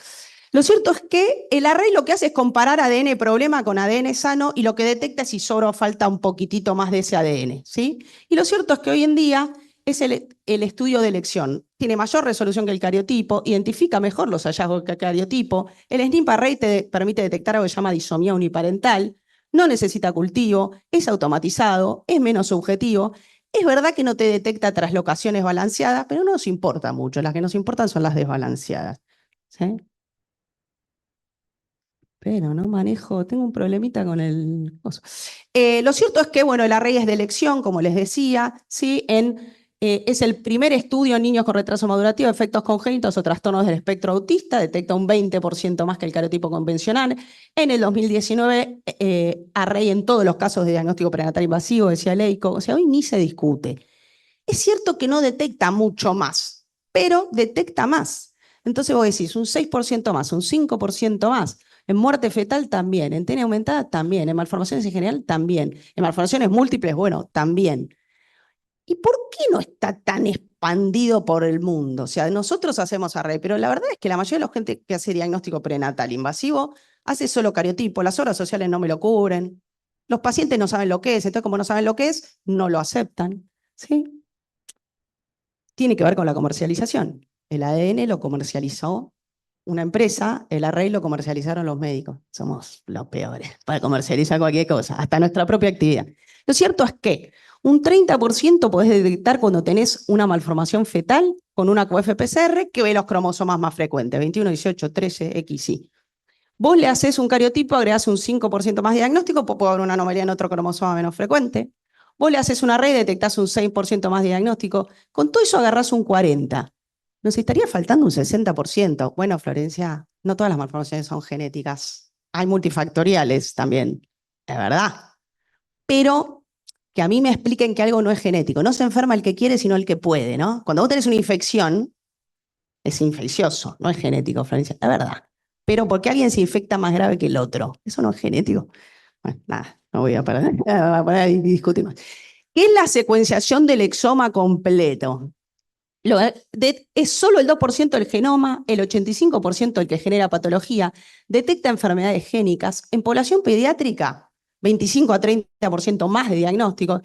Lo cierto es que el array lo que hace es comparar ADN problema con ADN sano y lo que detecta es si sobra o falta un poquitito más de ese ADN, ¿sí? Y lo cierto es que hoy en día es el estudio de elección. Tiene mayor resolución que el cariotipo, identifica mejor los hallazgos que el cariotipo. El SNP array te permite detectar algo que se llama disomía uniparental, no necesita cultivo, es automatizado, es menos subjetivo. Es verdad que no te detecta traslocaciones balanceadas, pero no nos importa mucho. Las que nos importan son las desbalanceadas, ¿sí? Pero no manejo, tengo un problemita con el coso. Lo cierto es que, bueno, el array es de elección, como les decía, ¿sí? Es el primer estudio en niños con retraso madurativo, efectos congénitos o trastornos del espectro autista, detecta un 20% más que el cariotipo convencional. En el 2019, array en todos los casos de diagnóstico prenatal invasivo, decía Leico, o sea, hoy ni se discute. Es cierto que no detecta mucho más, pero detecta más. Entonces vos decís, un 6% más, un 5% más. En muerte fetal también, en TNA aumentada también, en malformaciones en general también, en malformaciones múltiples, bueno, también. ¿Y por qué no está tan expandido por el mundo? O sea, nosotros hacemos array, pero la verdad es que la mayoría de la gente que hace diagnóstico prenatal invasivo hace solo cariotipo, las obras sociales no me lo cubren, los pacientes no saben lo que es, entonces como no saben lo que es, no lo aceptan, ¿sí? Tiene que ver con la comercialización. El ADN lo comercializó una empresa, el array lo comercializaron los médicos. Somos los peores para comercializar cualquier cosa, hasta nuestra propia actividad. Lo cierto es que un 30% podés detectar cuando tenés una malformación fetal con una QF-PCR que ve los cromosomas más frecuentes, 21, 18, 13, XY. Vos le haces un cariotipo, agregás un 5% más de diagnóstico, puede haber una anomalía en otro cromosoma menos frecuente. Vos le haces un array, detectás un 6% más de diagnóstico. Con todo eso agarrás un 40%. Nos estaría faltando un 60%. Bueno, Florencia, no todas las malformaciones son genéticas. Hay multifactoriales también, es verdad. Pero que a mí me expliquen que algo no es genético. No se enferma el que quiere, sino el que puede, ¿no? Cuando vos tenés una infección, es infeccioso, no es genético, Florencia, es verdad. Pero porque alguien se infecta más grave que el otro. Eso no es genético. Bueno, nada, no voy a parar a discutir más. ¿Qué es la secuenciación del exoma completo? Es solo el 2% del genoma, el 85% el que genera patología, detecta enfermedades génicas. En población pediátrica, 25 a 30% más de diagnósticos.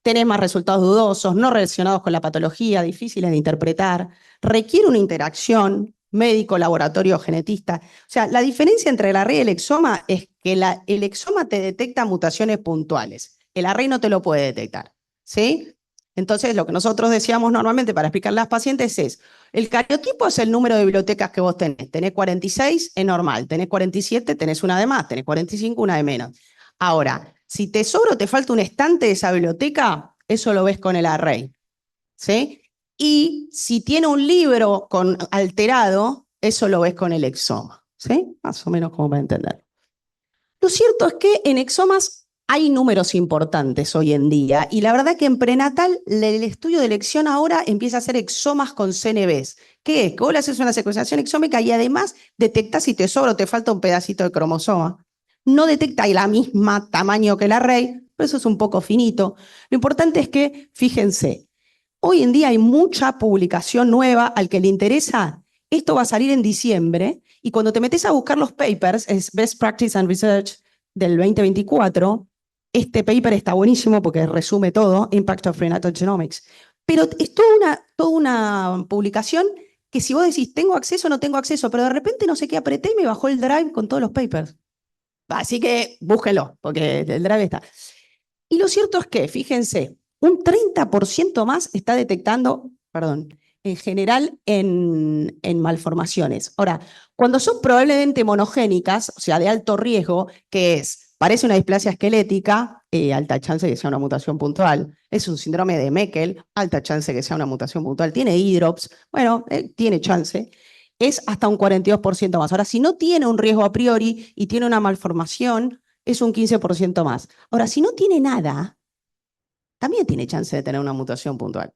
Tenés más resultados dudosos, no relacionados con la patología, difíciles de interpretar. Requiere una interacción médico, laboratorio, genetista. O sea, la diferencia entre el array y el exoma es que el exoma te detecta mutaciones puntuales. El array no te lo puede detectar, ¿sí? Entonces, lo que nosotros decíamos normalmente para explicarle a las pacientes es, el cariotipo es el número de bibliotecas que vos tenés. Tenés 46, es normal. Tenés 47, tenés una de más. Tenés 45, una de menos. Ahora, si te sobra o te falta un estante de esa biblioteca, eso lo ves con el array, ¿sí? Y si tiene un libro alterado, eso lo ves con el exoma, ¿sí? Más o menos como para entender. Lo cierto es que en exomas hay números importantes hoy en día y la verdad que en prenatal el estudio de elección ahora empieza a hacer exomas con CNVs. ¿Qué es? Que vos le haces una secuenciación exómica y además detectás si te sobra o te falta un pedacito de cromosoma. No detecta el mismo tamaño que el array, pero eso es un poco finito. Lo importante es que, fíjense, hoy en día hay mucha publicación nueva al que le interesa. Esto va a salir en diciembre y cuando te metes a buscar los papers, es Best Practice and Research del 2024, este paper está buenísimo porque resume todo, Impact of Prenatal Genomics. Pero es toda una publicación que si vos decís, tengo acceso o no tengo acceso, pero de repente no sé qué apreté y me bajó el drive con todos los papers. Así que búsquenlo, porque el drive está. Y lo cierto es que, fíjense, un 30% más está detectando, perdón, en general en malformaciones. Ahora, cuando son probablemente monogénicas, o sea, de alto riesgo, que es, parece una displasia esquelética, alta chance de que sea una mutación puntual, es un síndrome de Meckel, alta chance de que sea una mutación puntual, tiene E-drops, bueno, tiene chance, es hasta un 42% más. Ahora, si no tiene un riesgo a priori y tiene una malformación, es un 15% más. Ahora, si no tiene nada, también tiene chance de tener una mutación puntual.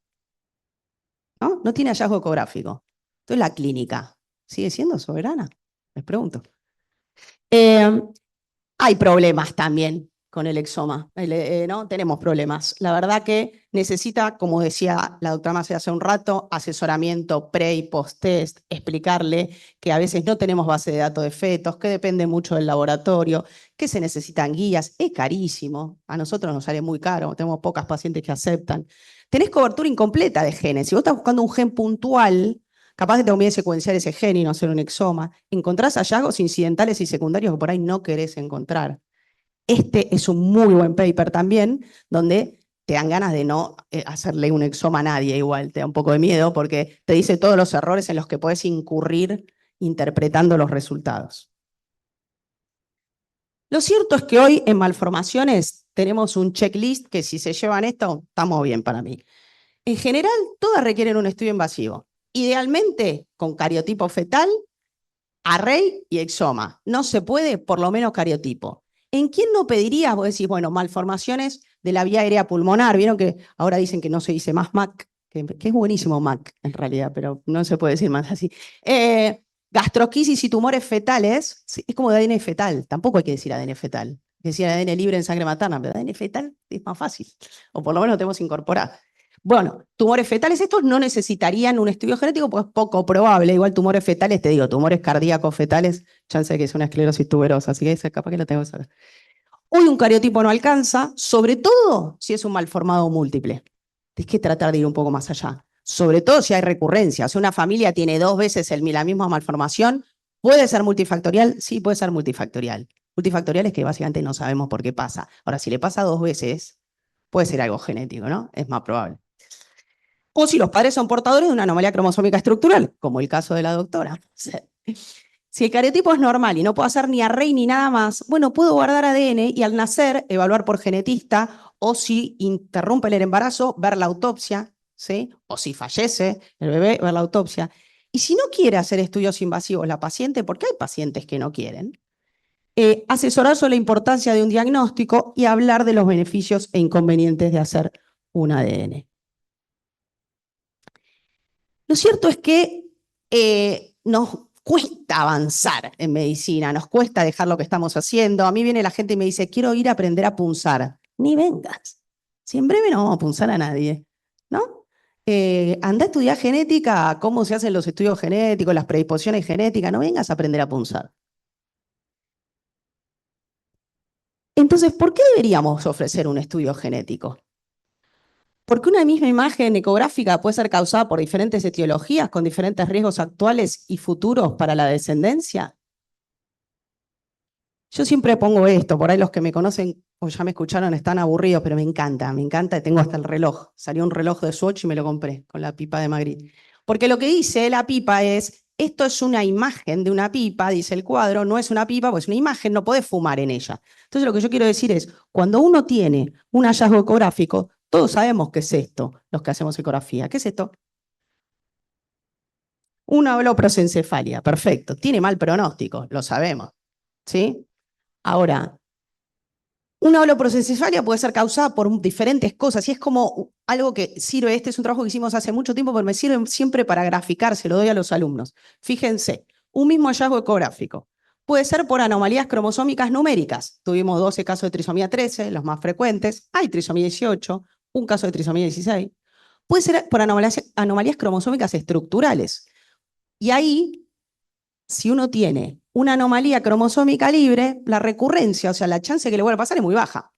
¿No? No tiene hallazgo ecográfico. Entonces, la clínica sigue siendo soberana, les pregunto. Hay problemas también con el exoma, ¿no? Tenemos problemas. La verdad que necesita, como decía la doctora Macea hace un rato, asesoramiento pre y post-test, explicarle que a veces no tenemos base de datos de fetos, que depende mucho del laboratorio, que se necesitan guías, es carísimo, a nosotros nos sale muy caro, tenemos pocas pacientes que aceptan. Tenés cobertura incompleta de genes, si vos estás buscando un gen puntual, capaz que te conviene secuenciar ese gen y no hacer un exoma. Encontrás hallazgos incidentales y secundarios que por ahí no querés encontrar. Este es un muy buen paper también, donde te dan ganas de no hacerle un exoma a nadie igual, te da un poco de miedo porque te dice todos los errores en los que puedes incurrir interpretando los resultados. Lo cierto es que hoy en malformaciones tenemos un checklist que si se llevan esto, estamos bien para mí. En general, todas requieren un estudio invasivo. Idealmente, con cariotipo fetal, array y exoma. No se puede, por lo menos cariotipo. ¿En quién no pedirías? Vos decís, bueno, malformaciones de la vía aérea pulmonar. Vieron que ahora dicen que no se dice más MAC, que es buenísimo MAC en realidad, pero no se puede decir más así. Gastroquisis y tumores fetales, es como de ADN fetal. Tampoco hay que decir ADN fetal. Hay que decir ADN libre en sangre materna, pero ADN fetal es más fácil. O por lo menos lo tenemos incorporado. Bueno, tumores fetales, estos no necesitarían un estudio genético porque es poco probable. Igual tumores fetales, te digo, tumores cardíacos fetales, chance de que es una esclerosis tuberosa, así que ese capaz que lo tengo que saber. Hoy un cariotipo no alcanza, sobre todo si es un malformado múltiple. Tienes que tratar de ir un poco más allá. Sobre todo si hay recurrencia. O sea, una familia tiene 2 veces la misma malformación, ¿puede ser multifactorial? Sí, puede ser multifactorial. Multifactorial es que básicamente no sabemos por qué pasa. Ahora, si le pasa 2 veces, puede ser algo genético, ¿no? Es más probable. O si los padres son portadores de una anomalía cromosómica estructural, como el caso de la doctora. Si el cariotipo es normal y no puedo hacer ni array ni nada más, bueno, puedo guardar ADN y al nacer evaluar por genetista o si interrumpe el embarazo, ver la autopsia, ¿sí? O si fallece el bebé, ver la autopsia. Y si no quiere hacer estudios invasivos la paciente, porque hay pacientes que no quieren, asesorar sobre la importancia de un diagnóstico y hablar de los beneficios e inconvenientes de hacer un ADN. Lo cierto es que nos cuesta avanzar en medicina, nos cuesta dejar lo que estamos haciendo. A mí viene la gente y me dice, quiero ir a aprender a punzar. Ni vengas. Si en breve no vamos a punzar a nadie, ¿no? Anda a estudiar genética, cómo se hacen los estudios genéticos, las predisposiciones genéticas, no vengas a aprender a punzar. Entonces, ¿por qué deberíamos ofrecer un estudio genético? Porque una misma imagen ecográfica puede ser causada por diferentes etiologías con diferentes riesgos actuales y futuros para la descendencia. Yo siempre pongo esto, por ahí los que me conocen o ya me escucharon, están aburridos, pero me encanta, tengo hasta el reloj. Salió un reloj de Swatch y me lo compré con la pipa de Magritte. Porque lo que dice la pipa es, esto es una imagen de una pipa, dice el cuadro, no es una pipa, pues es una imagen, no podés fumar en ella. Entonces lo que yo quiero decir es, cuando uno tiene un hallazgo ecográfico, todos sabemos qué es esto, los que hacemos ecografía. ¿Qué es esto? Una holoprosencefalia, perfecto. Tiene mal pronóstico, lo sabemos. ¿Sí? Ahora, una holoprosencefalia puede ser causada por diferentes cosas y es como algo que sirve, este es un trabajo que hicimos hace mucho tiempo, pero me sirve siempre para graficar, se lo doy a los alumnos. Fíjense, un mismo hallazgo ecográfico. Puede ser por anomalías cromosómicas numéricas. Tuvimos 12 casos de trisomía 13, los más frecuentes. Hay trisomía 18, un caso de trisomía 16. Puede ser por anomalías cromosómicas estructurales. Y ahí, si uno tiene una anomalía cromosómica libre, la recurrencia, o sea, la chance de que le vuelva a pasar es muy baja.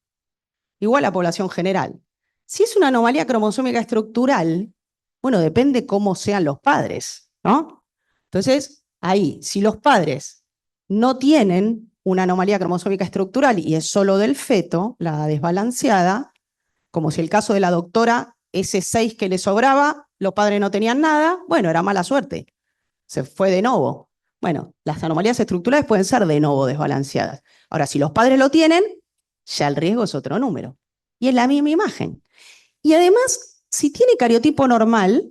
Igual a la población general. Si es una anomalía cromosómica estructural, bueno, depende cómo sean los padres, ¿no? Entonces, ahí, si los padres no tienen una anomalía cromosómica estructural y es solo del feto, la desbalanceada, como si el caso de la doctora, ese 6 que le sobraba, los padres no tenían nada, bueno, era mala suerte. Se fue de novo. Bueno, las anomalías estructurales pueden ser de novo desbalanceadas. Ahora, si los padres lo tienen, ya el riesgo es otro número. Y es la misma imagen. Y además, si tiene cariotipo normal,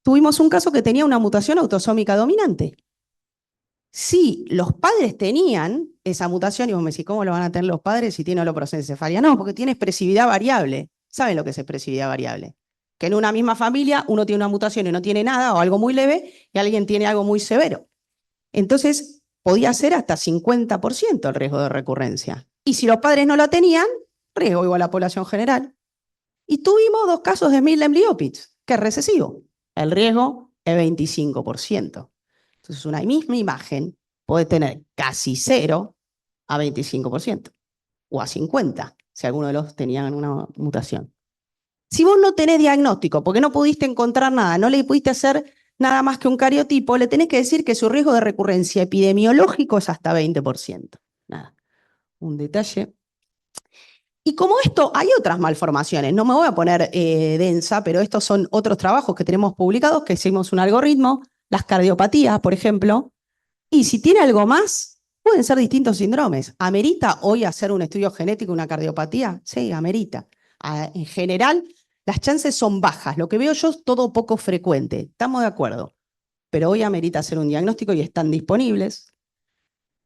tuvimos un caso que tenía una mutación autosómica dominante. Si los padres tenían esa mutación, y vos me decís, ¿cómo lo van a tener los padres si tiene holoprosencefalia? No, porque tiene expresividad variable. ¿Saben lo que es expresividad variable? Que en una misma familia uno tiene una mutación y no tiene nada, o algo muy leve, y alguien tiene algo muy severo. Entonces, podía ser hasta 50% el riesgo de recurrencia. Y si los padres no lo tenían, riesgo igual a la población general. Y tuvimos 2 casos de Milden-Bliopitz, que es recesivo. El riesgo es 25%. Entonces, una misma imagen puede tener casi 0 a 25%, o a 50%, si alguno de los tenían una mutación. Si vos no tenés diagnóstico, porque no pudiste encontrar nada, no le pudiste hacer nada más que un cariotipo, le tenés que decir que su riesgo de recurrencia epidemiológico es hasta 20%. Nada, un detalle. Y como esto, hay otras malformaciones. No me voy a poner densa, pero estos son otros trabajos que tenemos publicados, que hicimos un algoritmo, las cardiopatías, por ejemplo. Y si tiene algo más, pueden ser distintos síndromes. ¿Amerita hoy hacer un estudio genético, una cardiopatía? Sí, amerita. En general, las chances son bajas. Lo que veo yo es todo poco frecuente. Estamos de acuerdo. Pero hoy amerita hacer un diagnóstico y están disponibles.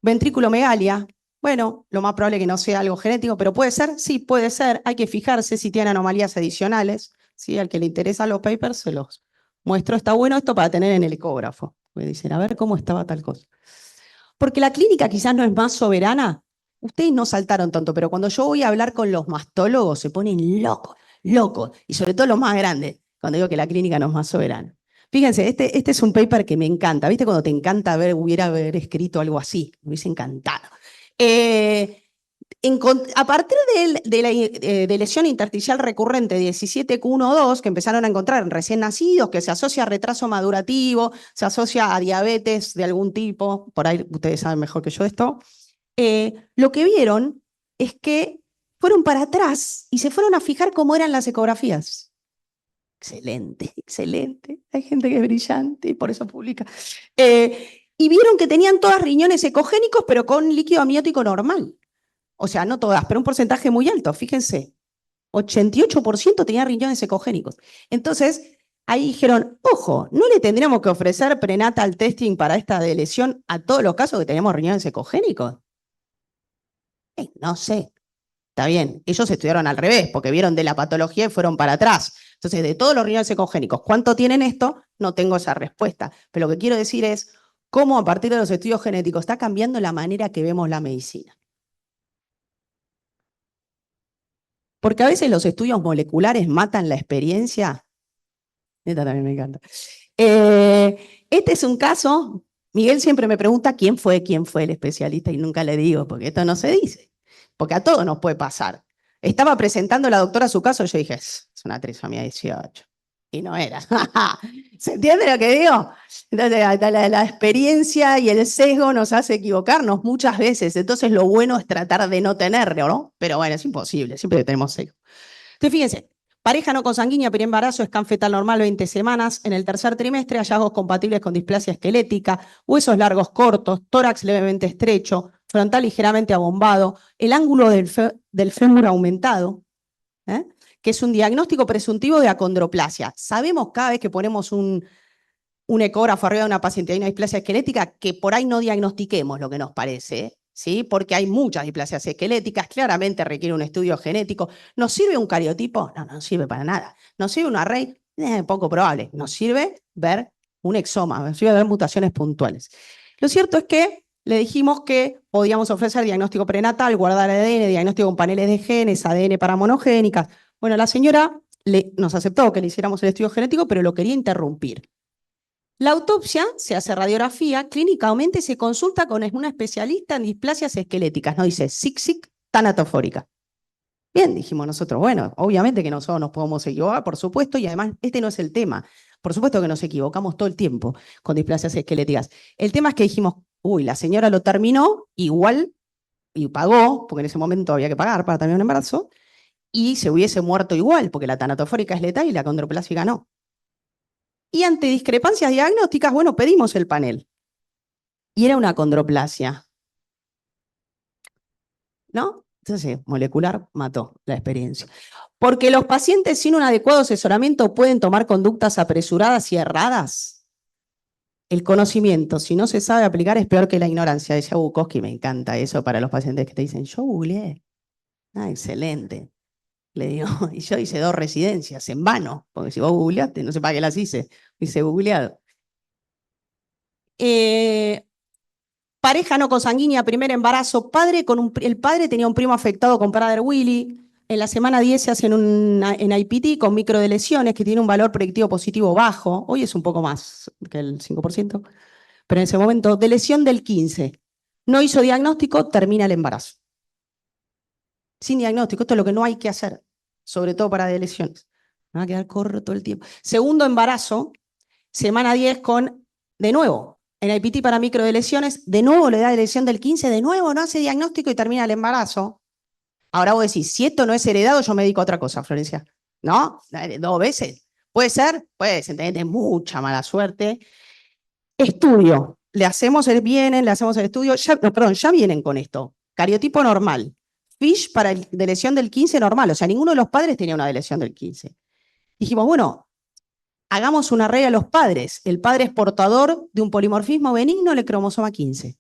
Ventriculomegalia. Bueno, lo más probable es que no sea algo genético, pero puede ser, sí, puede ser. Hay que fijarse si tiene anomalías adicionales. ¿Sí? Al que le interesan los papers, se los muestro. Está bueno esto para tener en el ecógrafo. Porque dicen, a ver cómo estaba tal cosa. Porque la clínica quizás no es más soberana. Ustedes no saltaron tanto, pero cuando yo voy a hablar con los mastólogos se ponen locos, locos. Y sobre todo los más grandes, cuando digo que la clínica no es más soberana. Fíjense, este es un paper que me encanta. ¿Viste cuando te encanta hubiera haber escrito algo así? Me hubiese encantado. A partir de lesión intersticial recurrente 17q12, que empezaron a encontrar en recién nacidos, que se asocia a retraso madurativo, se asocia a diabetes de algún tipo, por ahí ustedes saben mejor que yo esto, lo que vieron es que fueron para atrás y se fueron a fijar cómo eran las ecografías. Excelente, excelente. Hay gente que es brillante y por eso publica. Y vieron que tenían todas riñones ecogénicos, pero con líquido amniótico normal. O sea, no todas, pero un porcentaje muy alto, fíjense. 88% tenían riñones ecogénicos. Entonces, ahí dijeron, ojo, ¿no le tendríamos que ofrecer prenatal testing para esta de lesión a todos los casos que tenemos riñones ecogénicos? No sé. Está bien, ellos estudiaron al revés, porque vieron de la patología y fueron para atrás. Entonces, de todos los riñones ecogénicos, ¿cuánto tienen esto? No tengo esa respuesta. Pero lo que quiero decir es cómo a partir de los estudios genéticos está cambiando la manera que vemos la medicina. Porque a veces los estudios moleculares matan la experiencia. Esta también me encanta. Este es un caso, Miguel siempre me pregunta quién fue el especialista y nunca le digo, porque esto no se dice. Porque a todos nos puede pasar. Estaba presentando la doctora su caso y yo dije, es una trisomía 18. y no era. ¿Se entiende lo que digo? Entonces, la experiencia y el sesgo nos hace equivocarnos muchas veces. Entonces, lo bueno es tratar de no tenerlo, ¿no? Pero bueno, es imposible, siempre tenemos sesgo. Entonces, fíjense, pareja no consanguínea, pre-embarazo, scan fetal normal 20 semanas. En el tercer trimestre, hallazgos compatibles con displasia esquelética, huesos largos cortos, tórax levemente estrecho, frontal ligeramente abombado, el ángulo del fémur aumentado, que es un diagnóstico presuntivo de acondroplasia. Sabemos cada vez que ponemos un ecógrafo arriba de una paciente y hay una displasia esquelética que por ahí no diagnostiquemos lo que nos parece, ¿sí? Porque hay muchas displasias esqueléticas, claramente requiere un estudio genético. ¿Nos sirve un cariotipo? No, no sirve para nada. ¿Nos sirve un array? Poco probable. Nos sirve ver un exoma, nos sirve ver mutaciones puntuales. Lo cierto es que le dijimos que podíamos ofrecer diagnóstico prenatal, guardar ADN, diagnóstico con paneles de genes, ADN para monogénicas. Bueno, la señora nos aceptó que le hiciéramos el estudio genético, pero lo quería interrumpir. La autopsia se hace radiografía, clínicamente se consulta con una especialista en displasias esqueléticas, nos dice sic tanatofórica. Bien, dijimos nosotros, bueno, obviamente que nosotros nos podemos equivocar, por supuesto, y además este no es el tema. Por supuesto que nos equivocamos todo el tiempo con displasias esqueléticas. El tema es que dijimos, uy, la señora lo terminó igual y pagó, porque en ese momento había que pagar para terminar un embarazo, y se hubiese muerto igual, porque la tanatofórica es letal y la acondroplásica no. Y ante discrepancias diagnósticas, bueno, pedimos el panel. Y era una acondroplasia. ¿No? Entonces, molecular mató la experiencia. Porque los pacientes sin un adecuado asesoramiento pueden tomar conductas apresuradas y erradas. El conocimiento, si no se sabe aplicar, es peor que la ignorancia. Decía Bukowski, me encanta eso para los pacientes que te dicen, yo googleé. Ah, excelente. Le digo, y yo hice 2 residencias en vano, porque si vos googleaste, no sé para qué las hice googleado. Pareja no consanguínea, primer embarazo, el padre tenía un primo afectado con Prader-Willi. En la semana 10 se hacen en IPT con micro de lesiones que tiene un valor predictivo positivo bajo. Hoy es un poco más que el 5%, pero en ese momento, de lesión del 15. No hizo diagnóstico, termina el embarazo. Sin diagnóstico, esto es lo que no hay que hacer, sobre todo para de lesiones. Me va a quedar corto el tiempo. Segundo embarazo, semana 10 de nuevo, en IPT para micro de lesiones, de nuevo le da de lesión del 15, de nuevo no hace diagnóstico y termina el embarazo. Ahora vos decís, si esto no es heredado, yo me dedico a otra cosa, Florencia. ¿No? 2 veces. ¿Puede ser? Puede ser, tenés mucha mala suerte. Estudio. Le hacemos el estudio. Ya vienen con esto. Cariotipo normal. FISH para de lesión del 15 normal. O sea, ninguno de los padres tenía una de lesión del 15. Dijimos, bueno, hagamos un array a los padres. El padre es portador de un polimorfismo benigno en el cromosoma 15.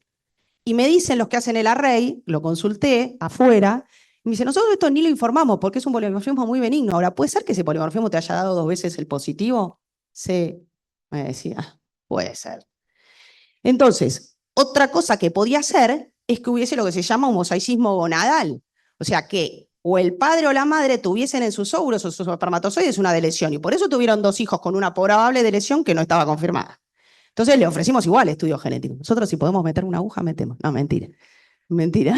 Y me dicen los que hacen el array, lo consulté afuera, y me dicen, nosotros esto ni lo informamos porque es un polimorfismo muy benigno. Ahora, ¿puede ser que ese polimorfismo te haya dado 2 veces el positivo? Sí, me decía, puede ser. Entonces, otra cosa que podía ser es que hubiese lo que se llama homozaicismo gonadal. O sea, que o el padre o la madre tuviesen en sus óvulos o sus espermatozoides una deleción, y por eso tuvieron 2 hijos con una probable deleción que no estaba confirmada. Entonces le ofrecimos igual estudio genético. Nosotros si podemos meter una aguja, metemos. No, mentira. Mentira.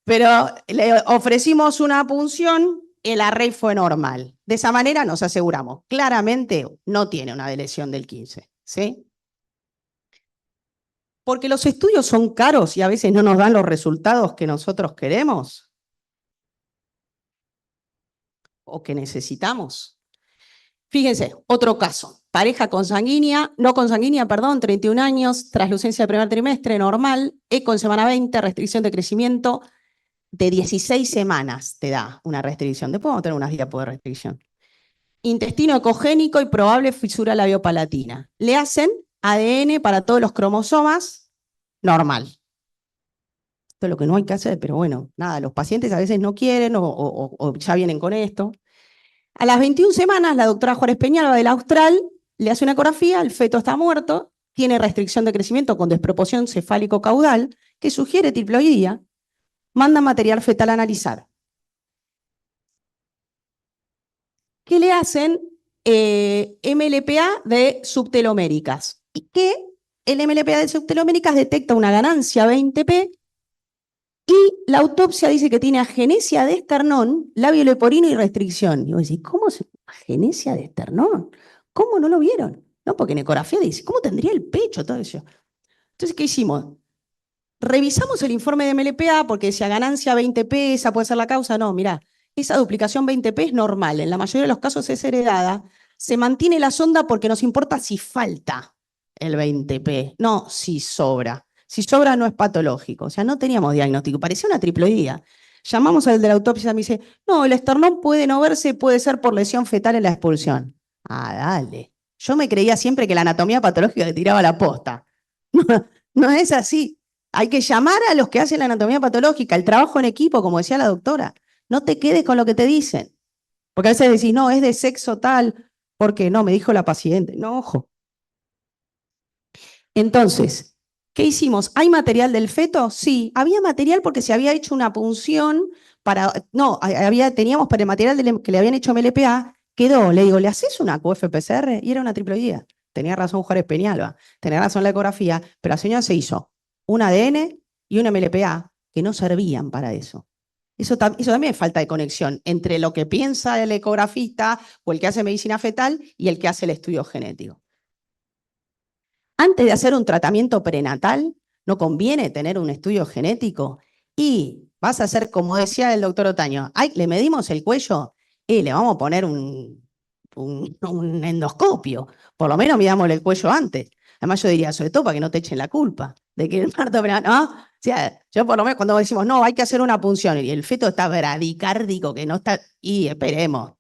Pero le ofrecimos una punción, el array fue normal. De esa manera nos aseguramos. Claramente no tiene una deleción del 15. ¿Sí? Porque los estudios son caros y a veces no nos dan los resultados que nosotros queremos o que necesitamos. Fíjense, otro caso. Pareja consanguínea, no consanguínea, perdón, 31 años, translucencia del primer trimestre, normal, eco en semana 20, restricción de crecimiento de 16 semanas te da una restricción. Después vamos a tener unas diapos de restricción. Intestino ecogénico y probable fisura labiopalatina. Le hacen ADN para todos los cromosomas, normal. Esto es lo que no hay que hacer, pero bueno, nada, los pacientes a veces no quieren o ya vienen con esto. A las 21 semanas, la doctora Juárez Peñalba del Austral le hace una ecografía, el feto está muerto, tiene restricción de crecimiento con desproporción cefálico-caudal, que sugiere triploidía, manda material fetal a analizar. ¿Qué le hacen? MLPA de subteloméricas. Y que el MLPA de subteloméricas detecta una ganancia 20P y la autopsia dice que tiene agenesia de esternón, labio leporino y restricción. Y vos decís, ¿cómo se...? agenesia de esternón. ¿Cómo no lo vieron? No, porque en ecografía dice, ¿cómo tendría el pecho? Todo eso. Entonces, ¿qué hicimos? Revisamos el informe de MLPA porque decía ganancia 20P, esa puede ser la causa. No, mirá, esa duplicación 20P es normal. En la mayoría de los casos es heredada. Se mantiene la sonda porque nos importa si falta el 20P, no si sobra. Si sobra no es patológico. O sea, no teníamos diagnóstico. Parecía una triploidía. Llamamos al de la autopsia y me dice, no, el esternón puede no verse, puede ser por lesión fetal en la expulsión. Ah, dale. Yo me creía siempre que la anatomía patológica le tiraba la posta. No es así. Hay que llamar a los que hacen la anatomía patológica, el trabajo en equipo, como decía la doctora. No te quedes con lo que te dicen. Porque a veces decís, no, es de sexo tal, porque no, me dijo la paciente. No, ojo. Entonces, ¿qué hicimos? ¿Hay material del feto? Sí, había material porque se había hecho una punción para. No, teníamos para el material que le habían hecho MLPA, quedó. Le digo, ¿le haces una QF-PCR? Y era una triploidía. Tenía razón Juárez Peñalba, tenía razón la ecografía, pero la señora se hizo un ADN y un MLPA que no servían para eso. Eso también es falta de conexión entre lo que piensa el ecografista o el que hace medicina fetal y el que hace el estudio genético. Antes de hacer un tratamiento prenatal, no conviene tener un estudio genético y vas a hacer, como decía el doctor Otaño, le medimos el cuello y le vamos a poner un endoscopio. Por lo menos midámosle el cuello antes. Además yo diría, sobre todo para que no te echen la culpa de que el parto prenatal, ¿no? O sea, yo por lo menos cuando decimos, no, hay que hacer una punción y el feto está bradicárdico, que no está, y esperemos,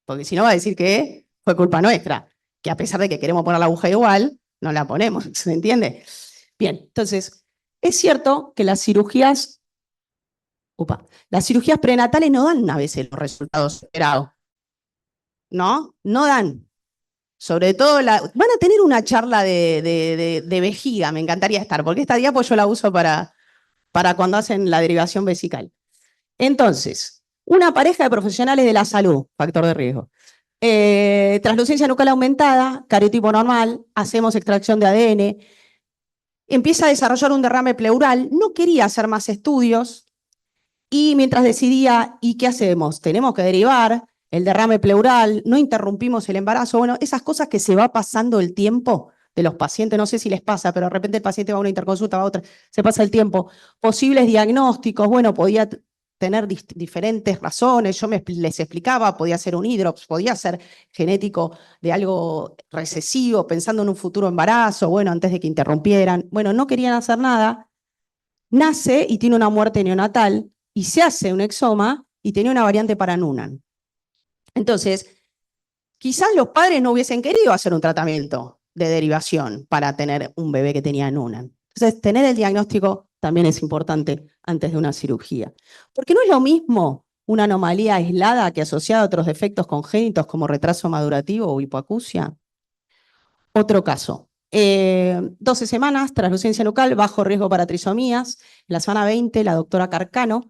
porque si no va a decir que fue culpa nuestra, que a pesar de que queremos poner la aguja igual, no la ponemos, ¿se entiende? Bien, entonces, es cierto que las cirugías prenatales no dan a veces los resultados esperados. ¿No? No dan. Sobre todo, van a tener una charla de vejiga, me encantaría estar, porque esta diapo yo la uso para cuando hacen la derivación vesical. Entonces, una pareja de profesionales de la salud, factor de riesgo. Translucencia nucal aumentada, cariotipo normal, hacemos extracción de ADN, empieza a desarrollar un derrame pleural, no quería hacer más estudios y mientras decidía, ¿y qué hacemos? Tenemos que derivar el derrame pleural, no interrumpimos el embarazo, bueno, esas cosas que se va pasando el tiempo de los pacientes, no sé si les pasa, pero de repente el paciente va a una interconsulta, va a otra, se pasa el tiempo. Posibles diagnósticos, bueno, podía tener diferentes razones, yo les explicaba, podía ser un hidrops, podía ser genético de algo recesivo, pensando en un futuro embarazo, bueno, antes de que interrumpieran. Bueno, no querían hacer nada, nace y tiene una muerte neonatal, y se hace un exoma y tenía una variante para Noonan. Entonces, quizás los padres no hubiesen querido hacer un tratamiento de derivación para tener un bebé que tenía Noonan. Entonces, tener el diagnóstico también es importante antes de una cirugía. Porque no es lo mismo una anomalía aislada que asociada a otros defectos congénitos como retraso madurativo o hipoacusia. Otro caso. 12 semanas, translucencia nucal, bajo riesgo para trisomías. En la semana 20, la doctora Carcano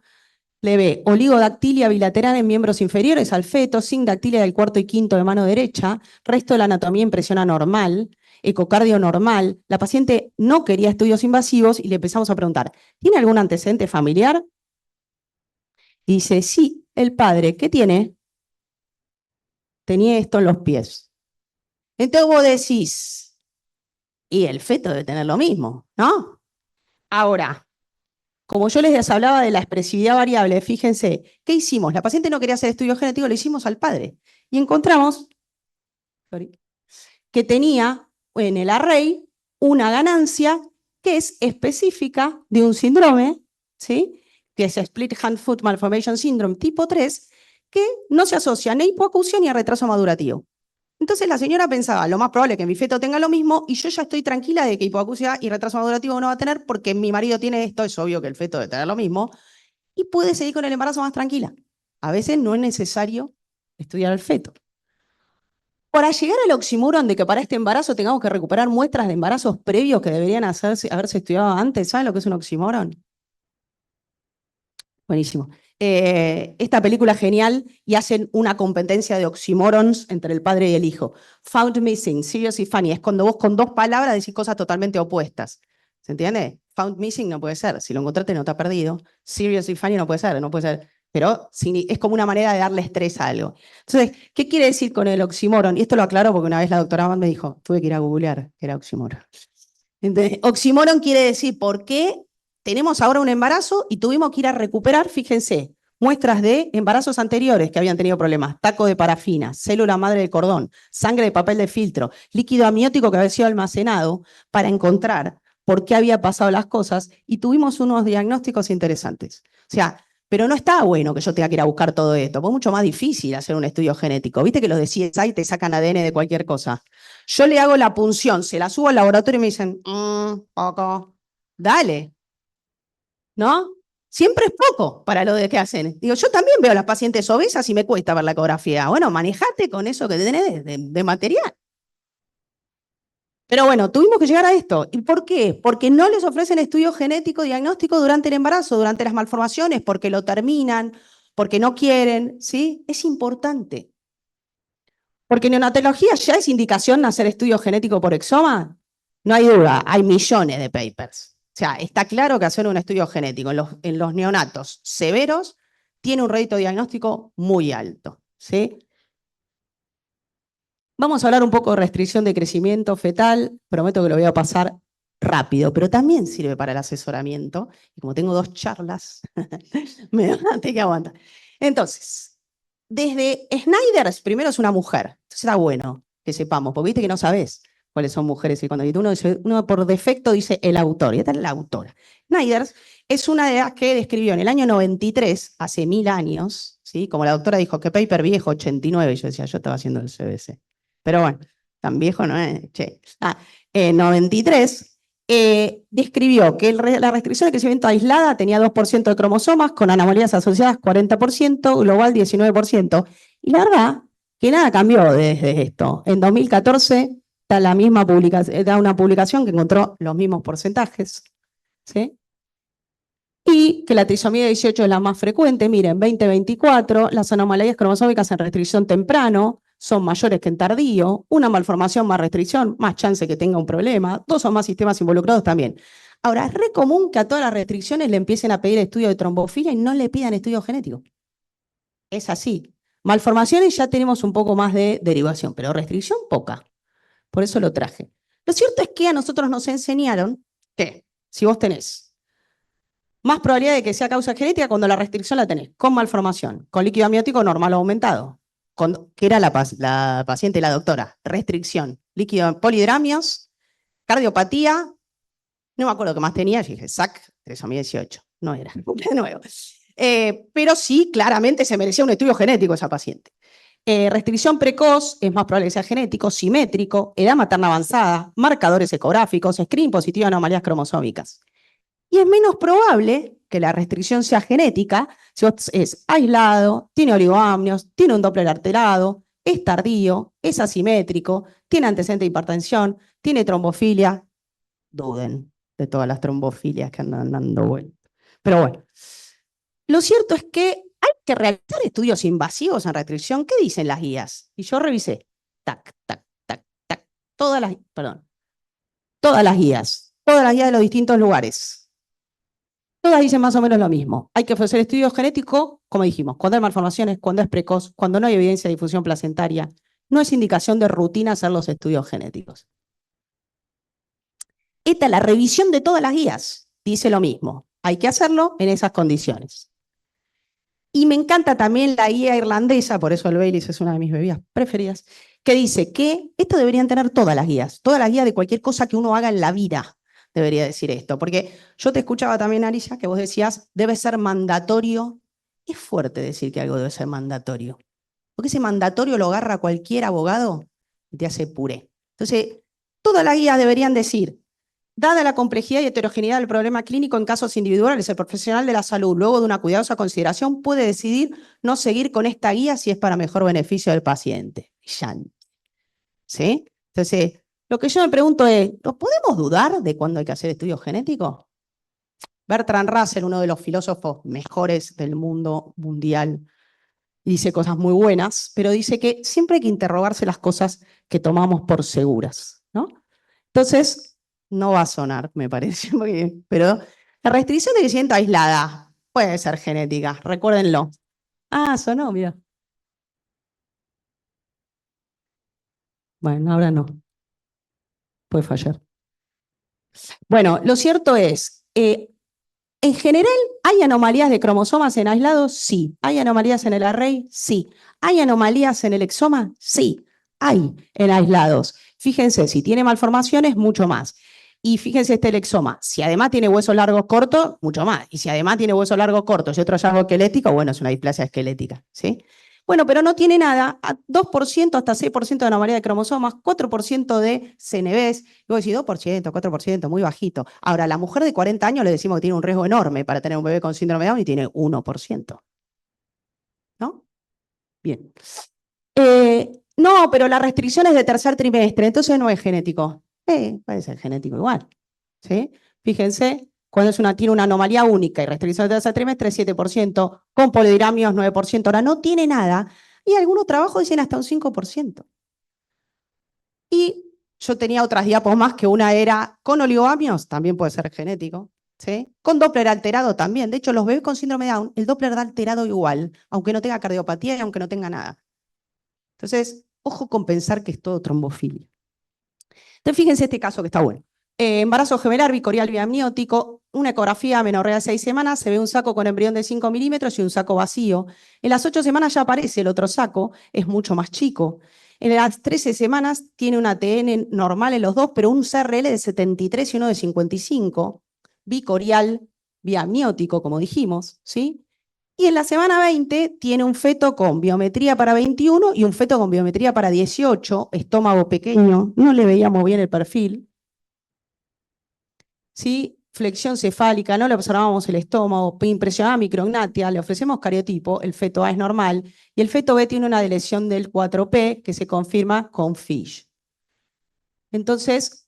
le ve oligodactilia bilateral en miembros inferiores al feto, sin dactilia del cuarto y quinto de mano derecha, resto de la anatomía impresión anormal, ecocardio normal. La paciente no quería estudios invasivos y le empezamos a preguntar, ¿tiene algún antecedente familiar? Y dice, sí, el padre, ¿qué tiene? Tenía esto en los pies. Entonces vos decís, y el feto debe tener lo mismo, ¿no? Ahora, como yo les hablaba de la expresividad variable, fíjense, ¿qué hicimos? La paciente no quería hacer estudio genético, lo hicimos al padre. Y encontramos que tenía en el array una ganancia que es específica de un síndrome, ¿sí? Que es Split Hand Foot Malformation Syndrome tipo 3, que no se asocia ni a hipoacusia ni a retraso madurativo. Entonces la señora pensaba, lo más probable es que mi feto tenga lo mismo y yo ya estoy tranquila de que hipoacusia y retraso madurativo no va a tener porque mi marido tiene esto, es obvio que el feto debe tener lo mismo y puede seguir con el embarazo más tranquila. A veces no es necesario estudiar el feto. Para llegar al oxímoron de que para este embarazo tengamos que recuperar muestras de embarazos previos que deberían haberse estudiado antes, ¿saben lo que es un oxímoron? Buenísimo. Esta película es genial y hacen una competencia de oxímorons entre el padre y el hijo. Found missing, serious y funny. Es cuando vos con dos palabras decís cosas totalmente opuestas. ¿Se entiende? Found missing no puede ser. Si lo encontraste no está perdido. Serious y funny no puede ser. No puede ser pero es como una manera de darle estrés a algo. Entonces, ¿qué quiere decir con el oxímoron? Y esto lo aclaro porque una vez la doctora Mann me dijo, tuve que ir a googlear qué era oxímoron. Entonces, oxímoron quiere decir por qué tenemos ahora un embarazo y tuvimos que ir a recuperar, fíjense, muestras de embarazos anteriores que habían tenido problemas, taco de parafina, célula madre del cordón, sangre de papel de filtro, líquido amniótico que había sido almacenado para encontrar por qué había pasado las cosas y tuvimos unos diagnósticos interesantes. O sea, pero no está bueno que yo tenga que ir a buscar todo esto, porque es mucho más difícil hacer un estudio genético. Viste que los de CSI te sacan ADN de cualquier cosa. Yo le hago la punción, se la subo al laboratorio y me dicen, poco, dale, ¿no? Siempre es poco para lo de que hacen. Digo, yo también veo a las pacientes obesas y me cuesta ver la ecografía. Bueno, manejate con eso que tenés de material. Pero bueno, tuvimos que llegar a esto. ¿Y por qué? Porque no les ofrecen estudio genético diagnóstico durante el embarazo, durante las malformaciones, porque lo terminan, porque no quieren, ¿sí? Es importante. Porque en neonatología ya es indicación hacer estudio genético por exoma. No hay duda, hay millones de papers. O sea, está claro que hacer un estudio genético en los neonatos severos tiene un rédito diagnóstico muy alto, ¿sí? Vamos a hablar un poco de restricción de crecimiento fetal. Prometo que lo voy a pasar rápido, pero también sirve para el asesoramiento. Y como tengo 2 charlas, me van a tener que aguantar. Entonces, desde Snyder, primero es una mujer. Entonces está bueno que sepamos, porque viste que no sabés cuáles son mujeres. Y cuando uno por defecto dice el autor, y esta es la autora. Snyder es una de las que describió en el año 93, hace 1000 años, ¿sí? Como la doctora dijo, que paper viejo, 89, y yo decía, yo estaba haciendo el CBC. Pero bueno, tan viejo no es. Che. 93, describió que la restricción de crecimiento aislada tenía 2% de cromosomas, con anomalías asociadas 40%, global 19%. Y la verdad que nada cambió desde esto. En 2014 está la misma publicación, da una publicación que encontró los mismos porcentajes, ¿sí? Y que la trisomía 18 es la más frecuente. Miren, 2024, las anomalías cromosómicas en restricción temprano son mayores que en tardío, una malformación más restricción, más chance que tenga un problema, 2 o más sistemas involucrados también. Ahora, es re común que a todas las restricciones le empiecen a pedir estudio de trombofilia y no le pidan estudio genético. Es así. Malformaciones ya tenemos un poco más de derivación, pero restricción poca. Por eso lo traje. Lo cierto es que a nosotros nos enseñaron que si vos tenés más probabilidad de que sea causa genética cuando la restricción la tenés con malformación, con líquido amniótico normal o aumentado, que era la paciente, la doctora, restricción, líquido polidramios, cardiopatía, no me acuerdo qué más tenía, yo dije, SAC, trisomía 18, no era, de nuevo. Pero sí, claramente se merecía un estudio genético esa paciente. Restricción precoz, es más probable que sea genético, simétrico, edad materna avanzada, marcadores ecográficos, screening positivo de anomalías cromosómicas. Y es menos probable que la restricción sea genética si es aislado, tiene oligoamnios, tiene un Doppler alterado, es tardío, es asimétrico, tiene antecedente de hipertensión, tiene trombofilia. Duden de todas las trombofilias que andan dando vueltas. Pero bueno, lo cierto es que hay que realizar estudios invasivos en restricción. ¿Qué dicen las guías? Y yo revisé. Tac, tac, tac, tac. Todas las guías de los distintos lugares. Todas dicen más o menos lo mismo. Hay que ofrecer estudios genéticos, como dijimos, cuando hay malformaciones, cuando es precoz, cuando no hay evidencia de difusión placentaria. No es indicación de rutina hacer los estudios genéticos. Esta es la revisión de todas las guías. Dice lo mismo. Hay que hacerlo en esas condiciones. Y me encanta también la guía irlandesa, por eso el Baileys es una de mis bebidas preferidas, que dice que esto deberían tener todas las guías de cualquier cosa que uno haga en la vida. Debería decir esto, porque yo te escuchaba también, Arisa, que vos decías, debe ser mandatorio. Es fuerte decir que algo debe ser mandatorio, porque ese mandatorio lo agarra cualquier abogado y te hace puré. Entonces, todas las guías deberían decir, dada la complejidad y heterogeneidad del problema clínico en casos individuales, el profesional de la salud, luego de una cuidadosa consideración, puede decidir no seguir con esta guía si es para mejor beneficio del paciente. ¿Sí? Entonces, lo que yo me pregunto es, ¿nos podemos dudar de cuándo hay que hacer estudios genéticos? Bertrand Russell, uno de los filósofos mejores del mundo mundial, dice cosas muy buenas, pero dice que siempre hay que interrogarse las cosas que tomamos por seguras, ¿no? Entonces, no va a sonar, me parece, pero la restricción de crecimiento aislada, puede ser genética, recuérdenlo. Ah, sonó, mira. Bueno, ahora no. Puede fallar. Bueno, lo cierto es, en general, ¿hay anomalías de cromosomas en aislados? Sí. ¿Hay anomalías en el array? Sí. ¿Hay anomalías en el exoma? Sí. Hay en aislados. Fíjense, si tiene malformaciones, mucho más. Y fíjense el exoma. Si además tiene huesos largos cortos, mucho más. Y si además tiene huesos largos cortos y otro hallazgo esquelético, bueno, es una displasia esquelética, ¿sí? Bueno, pero no tiene nada, a 2% hasta 6% de anomalía de cromosomas, 4% de CNVs. Y vos decís 2%, 4%, muy bajito. Ahora, a la mujer de 40 años le decimos que tiene un riesgo enorme para tener un bebé con síndrome de Down y tiene 1%. ¿No? Bien. No, pero la restricción es de tercer trimestre, entonces no es genético. Puede ser genético igual. ¿Sí? Fíjense, cuando tiene una anomalía única y restricción de tercer trimestre, 7%, con polidramios 9%. Ahora no tiene nada, y algunos trabajos dicen hasta un 5%. Y yo tenía otras diapos más, que una era con oligogamios, también puede ser genético, ¿sí? Con Doppler alterado también. De hecho, los bebés con síndrome de Down, el Doppler da alterado igual, aunque no tenga cardiopatía y aunque no tenga nada. Entonces, ojo con pensar que es todo trombofilia. Entonces, fíjense este caso que está bueno. Embarazo gemelar bicorial biamniótico, una ecografía, menorrea de 6 semanas, se ve un saco con embrión de 5 milímetros y un saco vacío. En las 8 semanas ya aparece el otro saco, es mucho más chico. En las 13 semanas tiene un ATN normal en los dos, pero un CRL de 73 y uno de 55, bicorial biamniótico, como dijimos, ¿sí? Y en la semana 20 tiene un feto con biometría para 21 y un feto con biometría para 18, estómago pequeño, no le veíamos bien el perfil. ¿Sí? Flexión cefálica, no le observábamos el estómago, impresionaba micrognatia, le ofrecemos cariotipo, el feto A es normal, y el feto B tiene una deleción del 4P que se confirma con FISH. Entonces,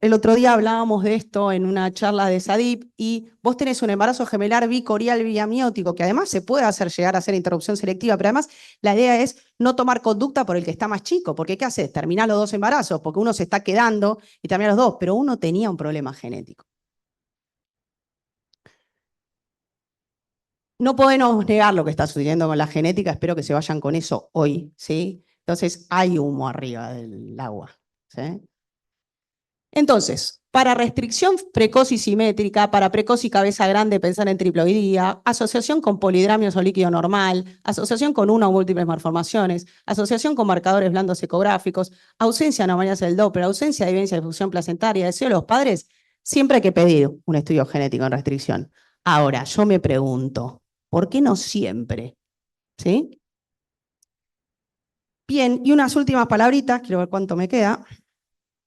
el otro día hablábamos de esto en una charla de SADIP, y vos tenés un embarazo gemelar bicorial biamniótico, que además se puede llegar a hacer interrupción selectiva, pero además la idea es no tomar conducta por el que está más chico, porque ¿qué haces? Terminás los dos embarazos, porque uno se está quedando y termina los dos, pero uno tenía un problema genético. No podemos negar lo que está sucediendo con la genética, espero que se vayan con eso hoy, ¿sí? Entonces, hay humo arriba del agua, ¿sí? Entonces, para restricción precoz y simétrica, para precoz y cabeza grande, pensar en triploidía, asociación con polidramios o líquido normal, asociación con una o múltiples malformaciones, asociación con marcadores blandos ecográficos, ausencia de anomalías del Doppler, ausencia de evidencia de difusión placentaria, deseo de los padres, siempre hay que pedir un estudio genético en restricción. Ahora, yo me pregunto, ¿por qué no siempre? ¿Sí? Bien, y unas últimas palabritas, quiero ver cuánto me queda,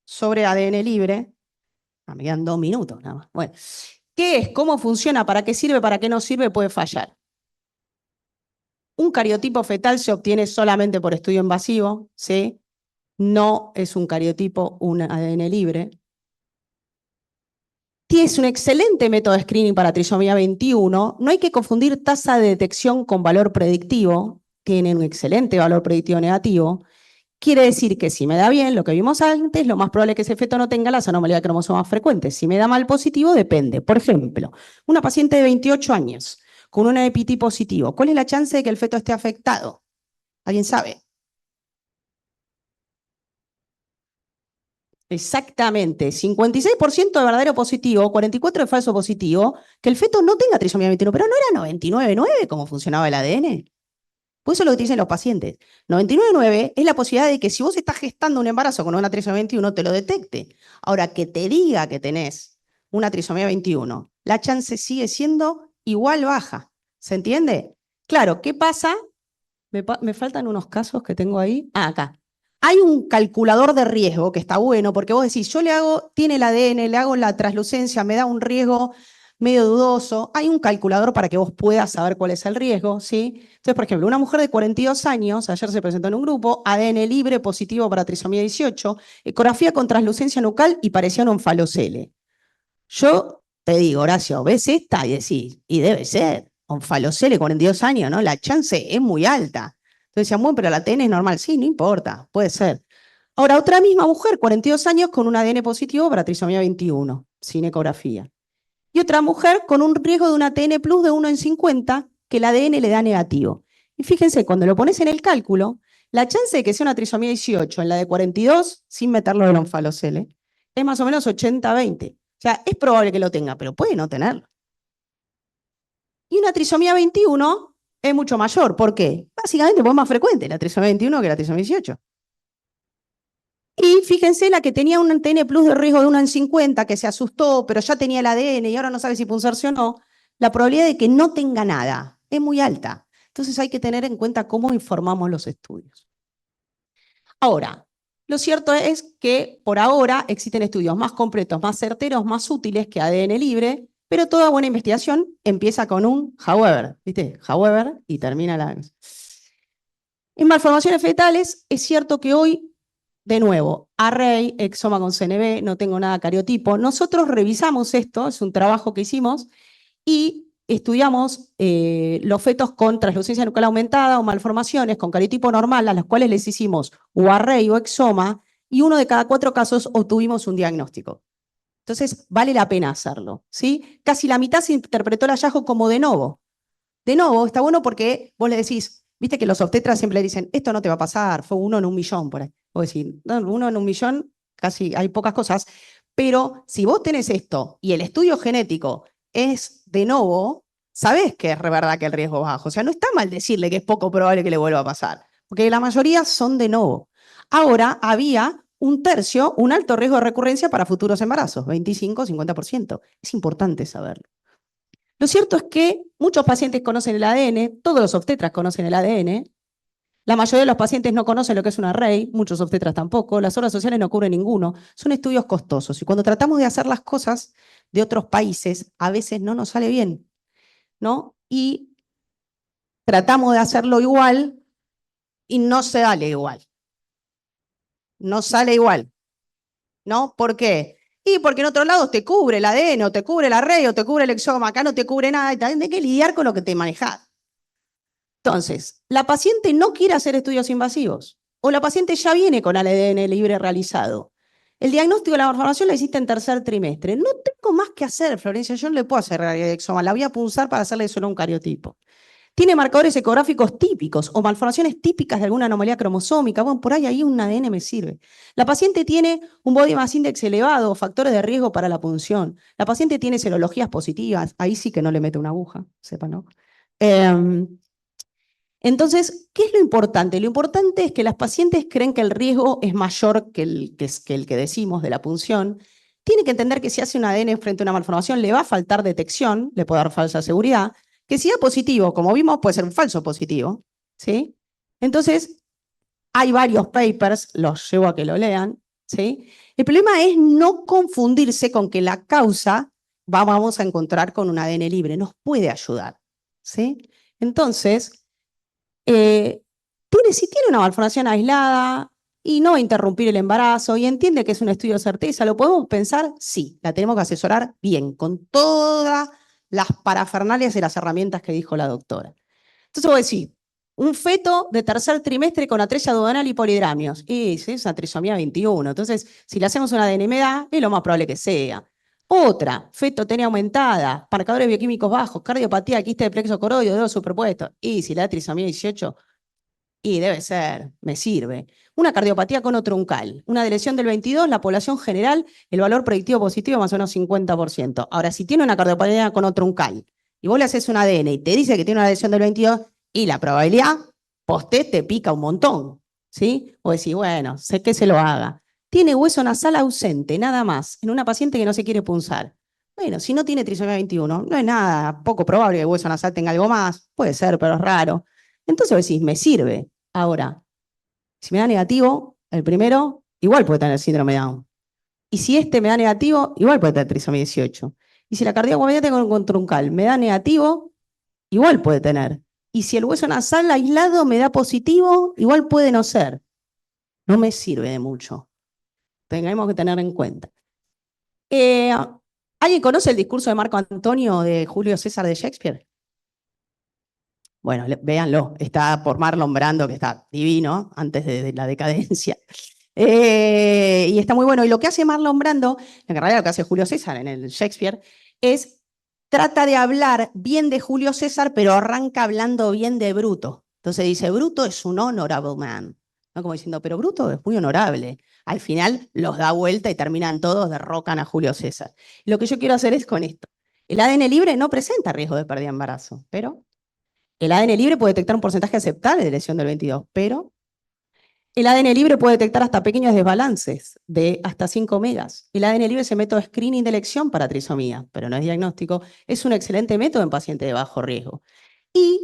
sobre ADN libre. Me quedan 2 minutos nada más. Bueno, ¿qué es? ¿Cómo funciona? ¿Para qué sirve? ¿Para qué no sirve? Puede fallar. Un cariotipo fetal se obtiene solamente por estudio invasivo, ¿sí? No es un cariotipo, un ADN libre. Es un excelente método de screening para trisomía 21. No hay que confundir tasa de detección con valor predictivo. Tienen un excelente valor predictivo negativo. Quiere decir que si me da bien, lo que vimos antes, lo más probable es que ese feto no tenga las anomalías de cromosomas frecuentes. Si me da mal positivo, depende. Por ejemplo, una paciente de 28 años con un EPT positivo, ¿cuál es la chance de que el feto esté afectado? ¿Alguien sabe? Exactamente, 56% de verdadero positivo, 44% de falso positivo, que el feto no tenga trisomía 21, pero no era 99,9 como funcionaba el ADN. Pues eso es lo que te dicen los pacientes. 99,9 es la posibilidad de que si vos estás gestando un embarazo con una trisomía 21, te lo detecte. Ahora, que te diga que tenés una trisomía 21, la chance sigue siendo igual baja. ¿Se entiende? Claro, ¿qué pasa? Me faltan unos casos que tengo ahí. Ah, acá. Hay un calculador de riesgo que está bueno, porque vos decís, yo tiene el ADN, le hago la translucencia, me da un riesgo medio dudoso. Hay un calculador para que vos puedas saber cuál es el riesgo, ¿sí? Entonces, por ejemplo, una mujer de 42 años, ayer se presentó en un grupo, ADN libre positivo para trisomía 18, ecografía con translucencia nucal y parecía un onfalocele. Yo te digo, Horacio, ves esta y decís, y debe ser, onfalocele, 42 años, ¿no? La chance es muy alta. Entonces decían, bueno, pero la ADN es normal. Sí, no importa, puede ser. Ahora, otra misma mujer, 42 años, con un ADN positivo para trisomía 21, sin ecografía. y otra mujer con un riesgo de un ATN plus de 1 en 50, que el ADN le da negativo. Y fíjense, cuando lo pones en el cálculo, la chance de que sea una trisomía 18 en la de 42, sin meterlo en onfalocele, es más o menos 80-20. O sea, es probable que lo tenga, pero puede no tenerlo. Y una trisomía 21 es mucho mayor. ¿Por qué? Básicamente es más frecuente la trisomía 21 que la trisomía 18. Y fíjense la que tenía un ATN plus de riesgo de 1 en 50, que se asustó, pero ya tenía el ADN y ahora no sabe si punzarse o no, la probabilidad de que no tenga nada es muy alta. Entonces hay que tener en cuenta cómo informamos los estudios. Ahora, lo cierto es que por ahora existen estudios más completos, más certeros, más útiles que ADN libre, pero toda buena investigación empieza con un however, ¿viste? However, y termina la... En malformaciones fetales, es cierto que hoy, de nuevo, array, exoma con CNV, no tengo nada cariotipo. Nosotros revisamos esto, es un trabajo que hicimos, y estudiamos los fetos con translucencia nucal aumentada o malformaciones con cariotipo normal, a las cuales les hicimos o array o exoma, y 1 de cada 4 casos obtuvimos un diagnóstico. Entonces, vale la pena hacerlo, ¿sí? Casi la mitad se interpretó el hallazgo como de novo. De novo, está bueno porque vos le decís, viste que los obstetras siempre dicen, esto no te va a pasar, fue 1 en 1.000.000 por ahí. Vos decís, no, 1 en 1.000.000, casi hay pocas cosas, pero si vos tenés esto y el estudio genético es de novo, sabés que es verdad que el riesgo es bajo. O sea, no está mal decirle que es poco probable que le vuelva a pasar, porque la mayoría son de novo. Ahora había un tercio, un alto riesgo de recurrencia para futuros embarazos, 25-50%. Es importante saberlo. Lo cierto es que muchos pacientes conocen el ADN, todos los obstetras conocen el ADN, la mayoría de los pacientes no conocen lo que es un array, muchos obstetras tampoco, las obras sociales no cubren ninguno, son estudios costosos y cuando tratamos de hacer las cosas de otros países, a veces no nos sale bien, ¿no? Y tratamos de hacerlo igual y no se sale igual. No sale igual, ¿no? ¿Por qué? Y porque en otros lados te cubre el ADN, o te cubre el array, o te cubre el exoma, acá no te cubre nada, y también hay que lidiar con lo que te manejás. Entonces, la paciente no quiere hacer estudios invasivos, o la paciente ya viene con el ADN libre realizado. El diagnóstico de la malformación la hiciste en tercer trimestre. No tengo más que hacer, Florencia, yo no le puedo hacer exoma, la voy a punzar para hacerle solo un cariotipo. Tiene marcadores ecográficos típicos o malformaciones típicas de alguna anomalía cromosómica. Bueno, por ahí un ADN me sirve. La paciente tiene un body mass index elevado o factores de riesgo para la punción. La paciente tiene serologías positivas. Ahí sí que no le mete una aguja, sepa, ¿no? Entonces, ¿qué es lo importante? Lo importante es que las pacientes creen que el riesgo es mayor que el que decimos de la punción. Tiene que entender que si hace un ADN frente a una malformación le va a faltar detección, le puede dar falsa seguridad, que si da positivo, como vimos, puede ser un falso positivo, ¿sí? Entonces, hay varios papers, los llevo a que lo lean, ¿sí? El problema es no confundirse con que la causa vamos a encontrar con un ADN libre, nos puede ayudar, ¿sí? Entonces, si tiene una malformación aislada y no va a interrumpir el embarazo y entiende que es un estudio de certeza, ¿lo podemos pensar? Sí, la tenemos que asesorar bien, con todas las parafernalias y las herramientas que dijo la doctora. Entonces voy a decir, un feto de tercer trimestre con atresia duodenal y polidramios. Y sí, es una trisomía 21. Entonces, si le hacemos una ADN-MDA, es lo más probable que sea. Otra, fetotenia aumentada, marcadores bioquímicos bajos, cardiopatía, quiste de plexo coroideo, dedo superpuesto. Y si le da trisomía 18, y debe ser, me sirve. Una cardiopatía conotruncal, una lesión del 22, la población general, el valor predictivo positivo más o menos 50%. Ahora, si tiene una cardiopatía conotruncal y vos le haces un ADN y te dice que tiene una lesión del 22, y la probabilidad post-test te pica un montón, ¿sí? O decís, bueno, sé que se lo haga. Tiene hueso nasal ausente, nada más, en una paciente que no se quiere punzar. Bueno, si no tiene trisomía 21, no es nada poco probable que el hueso nasal tenga algo más, puede ser, pero es raro. Entonces vos decís, me sirve. Ahora, si me da negativo, el primero, igual puede tener síndrome de Down. Y si este me da negativo, igual puede tener trisomía 18. Y si la cardiopatía conotruncal me da negativo, igual puede tener. Y si el hueso nasal aislado me da positivo, igual puede no ser. No me sirve de mucho. Tengamos que tener en cuenta. ¿Alguien conoce el discurso de Marco Antonio de Julio César de Shakespeare? Bueno, véanlo. Está por Marlon Brando, que está divino, antes de la decadencia. Y está muy bueno. Y lo que hace Marlon Brando, en realidad lo que hace Julio César en el Shakespeare, es trata de hablar bien de Julio César, pero arranca hablando bien de Bruto. Entonces dice, Bruto es un honorable man. ¿No? Como diciendo, pero Bruto es muy honorable. Al final los da vuelta y terminan todos, derrocan a Julio César. Lo que yo quiero hacer es con esto. El ADN libre no presenta riesgo de pérdida de embarazo, pero el ADN libre puede detectar un porcentaje aceptable de lesión del 22, pero el ADN libre puede detectar hasta pequeños desbalances de hasta 5 megas. El ADN libre es el método de screening de elección para trisomía, pero no es diagnóstico. Es un excelente método en pacientes de bajo riesgo. Y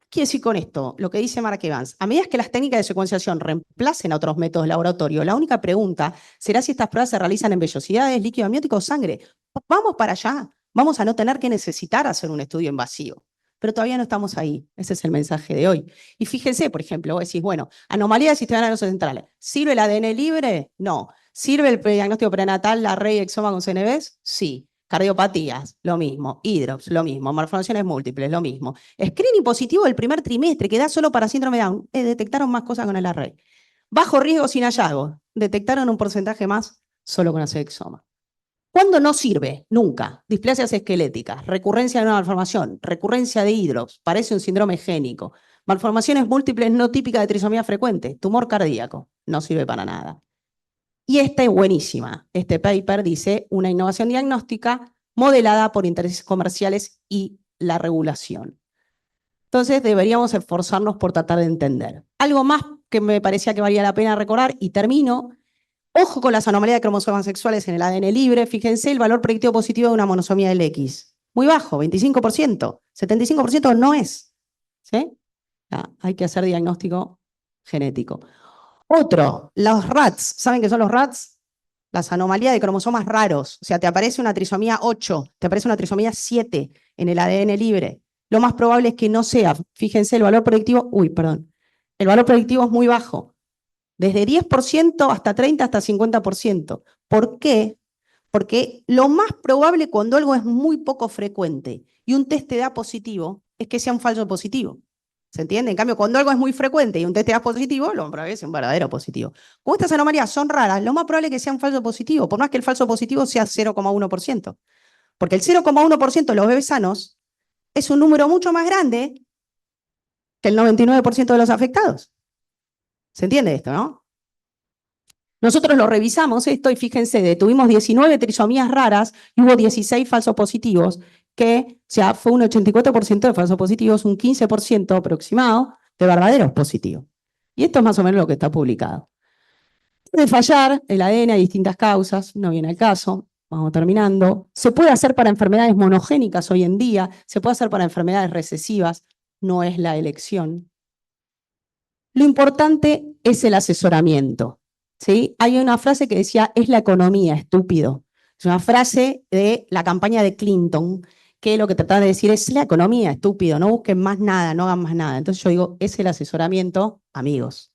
quiero decir con esto, lo que dice Mark Evans, a medida que las técnicas de secuenciación reemplacen a otros métodos de laboratorio, la única pregunta será si estas pruebas se realizan en vellosidades, líquido amniótico o sangre. Vamos para allá. Vamos a no tener que necesitar hacer un estudio invasivo. Pero todavía no estamos ahí. Ese es el mensaje de hoy. Y fíjense, por ejemplo, vos decís, bueno, anomalía del sistema nervioso central. ¿Sirve el ADN libre? No. ¿Sirve el diagnóstico prenatal, la REI, exoma con CNVs? Sí. Cardiopatías, lo mismo. Hidrops, lo mismo. Malformaciones múltiples, lo mismo. Screening positivo del primer trimestre, que da solo para síndrome de Down. Detectaron más cosas con el array. Bajo riesgo sin hallazgo. Detectaron un porcentaje más solo con hacer exoma. ¿Cuándo no sirve? Nunca. Displasias esqueléticas, recurrencia de una malformación, recurrencia de hidrops, parece un síndrome génico, malformaciones múltiples no típicas de trisomía frecuente, tumor cardíaco, no sirve para nada. Y esta es buenísima. Este paper dice una innovación diagnóstica modelada por intereses comerciales y la regulación. Entonces deberíamos esforzarnos por tratar de entender. Algo más que me parecía que valía la pena recordar, y termino. Ojo con las anomalías de cromosomas sexuales en el ADN libre. Fíjense el valor predictivo positivo de una monosomía del X. Muy bajo, 25%. 75% no es. ¿Sí? Hay que hacer diagnóstico genético. Otro, los RATs. ¿Saben qué son los RATs? Las anomalías de cromosomas raros. O sea, te aparece una trisomía 8, te aparece una trisomía 7 en el ADN libre. Lo más probable es que no sea. Fíjense, el valor predictivo, el valor predictivo es muy bajo. Desde 10% hasta 30%, hasta 50%. ¿Por qué? Porque lo más probable cuando algo es muy poco frecuente y un test te da positivo, es que sea un falso positivo. ¿Se entiende? En cambio, cuando algo es muy frecuente y un test te da positivo, lo más probable es un verdadero positivo. Como estas anomalías son raras, lo más probable es que sea un falso positivo, por más que el falso positivo sea 0,1%. Porque el 0,1% de los bebés sanos es un número mucho más grande que el 99% de los afectados. ¿Se entiende esto, no? Nosotros lo revisamos esto y fíjense, tuvimos 19 trisomías raras y hubo 16 falsos positivos, que o sea, fue un 84% de falsos positivos, un 15% aproximado de verdaderos positivos. Y esto es más o menos lo que está publicado. Puede fallar el ADN, hay distintas causas, no viene al caso, vamos terminando. Se puede hacer para enfermedades monogénicas hoy en día, se puede hacer para enfermedades recesivas, no es la elección. Lo importante es el asesoramiento. ¿Sí? Hay una frase que decía, es la economía, estúpido. Es una frase de la campaña de Clinton, que lo que trata de decir es la economía, estúpido, no busquen más nada, no hagan más nada. Entonces yo digo, es el asesoramiento, amigos.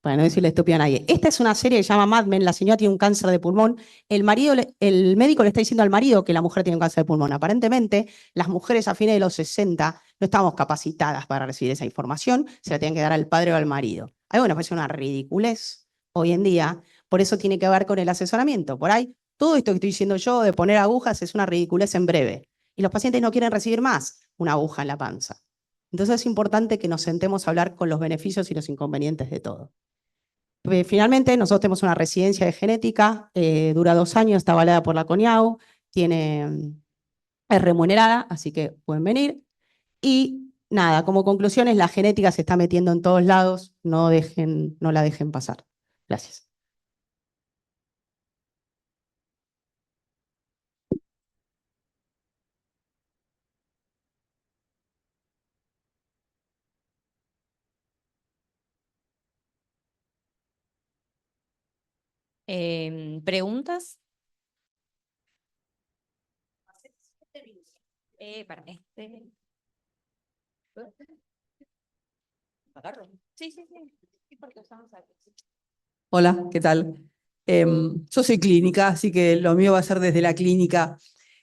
Para no decirle estúpido a nadie. Esta es una serie que se llama Mad Men, la señora tiene un cáncer de pulmón, el médico le está diciendo al marido que la mujer tiene un cáncer de pulmón. Aparentemente, las mujeres a fines de los 60 no estábamos capacitadas para recibir esa información, se la tienen que dar al padre o al marido. Algo que nos parece una ridiculez hoy en día, por eso tiene que ver con el asesoramiento. Por ahí, todo esto que estoy diciendo yo de poner agujas es una ridiculez en breve. Y los pacientes no quieren recibir más una aguja en la panza. Entonces es importante que nos sentemos a hablar con los beneficios y los inconvenientes de todo. Finalmente, nosotros tenemos una residencia de genética, dura 2 años, está avalada por la CONIAU, es remunerada, así que pueden venir. Y nada, como conclusiones, la genética se está metiendo en todos lados, no la dejen pasar. Gracias. ¿Preguntas? Para ¿Agarro? Sí, sí, sí. Sí, porque estamos aquí. Hola, ¿qué tal? Yo soy clínica, así que lo mío va a ser desde la clínica.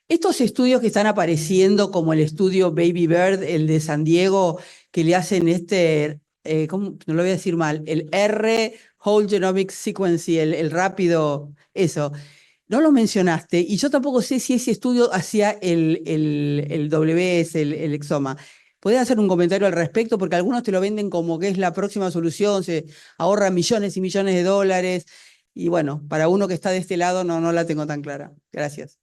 Estos estudios que están apareciendo, como el estudio Baby Bird, el de San Diego, que le hacen ¿cómo? No lo voy a decir mal, el R Whole Genomic Sequencing, el rápido, eso. no lo mencionaste, y yo tampoco sé si ese estudio hacía el WS, el exoma. ¿Podés hacer un comentario al respecto? Porque algunos te lo venden como que es la próxima solución, se ahorran millones y millones de dólares, y bueno, para uno que está de este lado no la tengo tan clara. Gracias.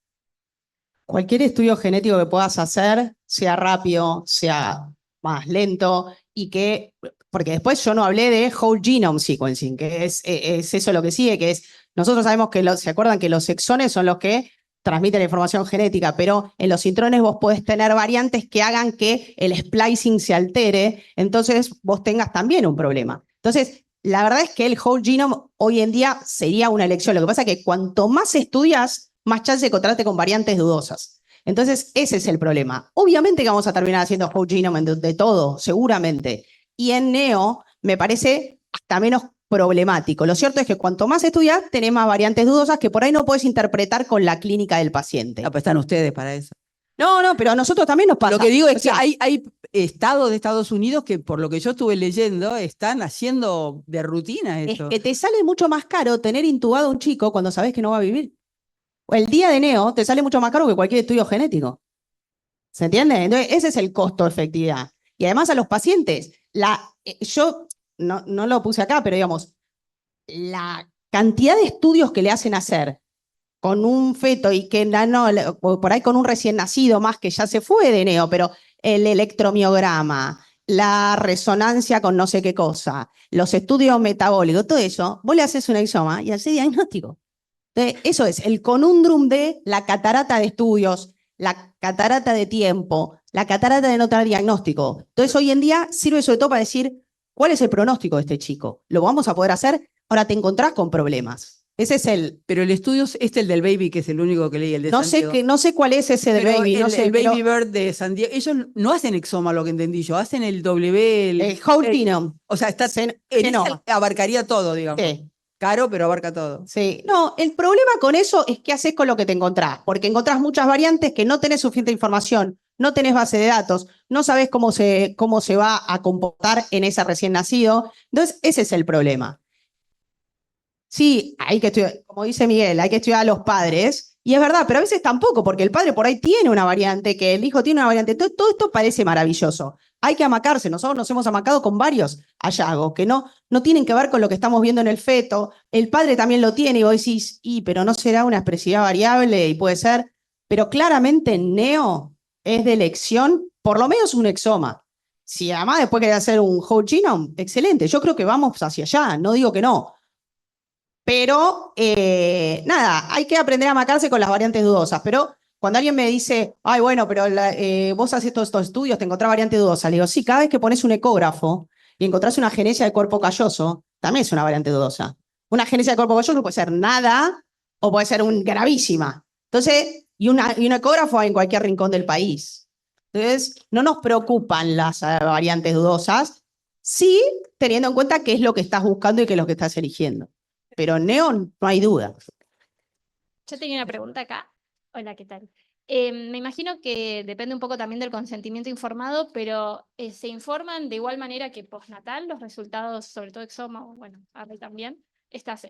Cualquier estudio genético que puedas hacer, sea rápido, sea más lento, y que, porque después yo no hablé de whole genome sequencing, que es eso lo que sigue, que es, nosotros sabemos que, ¿se acuerdan que los exones son los que transmiten la información genética? Pero en los intrones vos podés tener variantes que hagan que el splicing se altere, entonces vos tengas también un problema. Entonces, la verdad es que el whole genome hoy en día sería una elección. Lo que pasa es que cuanto más estudias, más chance de encontrarte con variantes dudosas. Entonces, ese es el problema. Obviamente que vamos a terminar haciendo whole genome de todo, seguramente. Y en Neo me parece hasta menos problemático. Lo cierto es que cuanto más estudias, tenés más variantes dudosas que por ahí no puedes interpretar con la clínica del paciente. Ah, pues están ustedes para eso. No, pero a nosotros también nos pasa. Lo que digo es O sea, que hay estados de Estados Unidos que, por lo que yo estuve leyendo, están haciendo de rutina es esto. que te sale mucho más caro tener intubado a un chico cuando sabes que no va a vivir. El día de Neo te sale mucho más caro que cualquier estudio genético. ¿Se entiende? Entonces, ese es el costo de efectividad. Y además a los pacientes, yo no lo puse acá, pero digamos, la cantidad de estudios que le hacen hacer con un feto y que o por ahí con un recién nacido más que ya se fue de Neo, pero el electromiograma, la resonancia con no sé qué cosa, los estudios metabólicos, todo eso, vos le haces un exoma y haces diagnóstico. Entonces, eso es el conundrum de la catarata de estudios, la catarata de tiempo, la catarata de no tener diagnóstico. Entonces, hoy en día sirve sobre todo para decir, ¿cuál es el pronóstico de este chico? ¿Lo vamos a poder hacer? Ahora te encontrás con problemas. Ese es el... Pero el estudio es el del Baby, que es el único que leí, el de San Diego. No sé cuál es ese de Pero Baby, no sé. el Baby Bird de San Diego, ellos no hacen exoma, lo que entendí yo, hacen el W, El whole genome. o sea, está, en Genoma. ese abarcaría todo, digamos. Sí. Caro, pero abarca todo. Sí, no, el problema con eso es qué haces con lo que te encontrás, porque encontrás muchas variantes que no tenés suficiente información, no tenés base de datos, no sabés cómo se va a comportar en ese recién nacido. Entonces, ese es el problema. Sí, hay que estudiar, como dice Miguel, hay que estudiar a los padres, y es verdad, pero a veces tampoco, porque el padre por ahí tiene una variante, que el hijo tiene una variante. Todo esto parece maravilloso. Hay que amacarse. Nosotros nos hemos amacado con varios hallazgos que no tienen que ver con lo que estamos viendo en el feto. El padre también lo tiene, y vos decís, pero no será una expresividad variable, y puede ser. Pero claramente Neo es de elección, por lo menos un exoma. Si además después querés hacer un whole genome, excelente. Yo creo que vamos hacia allá, no digo que no. Pero nada, hay que aprender a amacarse con las variantes dudosas. Pero cuando alguien me dice, ay, bueno, pero vos haces todos estos estudios, te encontrás variante dudosa, le digo, sí, cada vez que pones un ecógrafo y encontrás una genesia de cuerpo calloso, también es una variante dudosa. Una genesia de cuerpo calloso puede ser nada o puede ser gravísima. Entonces, y un ecógrafo hay en cualquier rincón del país. Entonces, no nos preocupan las variantes dudosas, sí teniendo en cuenta qué es lo que estás buscando y qué es lo que estás eligiendo. Pero Neo no hay duda. Yo tenía una pregunta acá. Hola, ¿qué tal? Me imagino que depende un poco también del consentimiento informado, pero ¿se informan de igual manera que postnatal los resultados, sobre todo exoma, o bueno, ARRE también, estas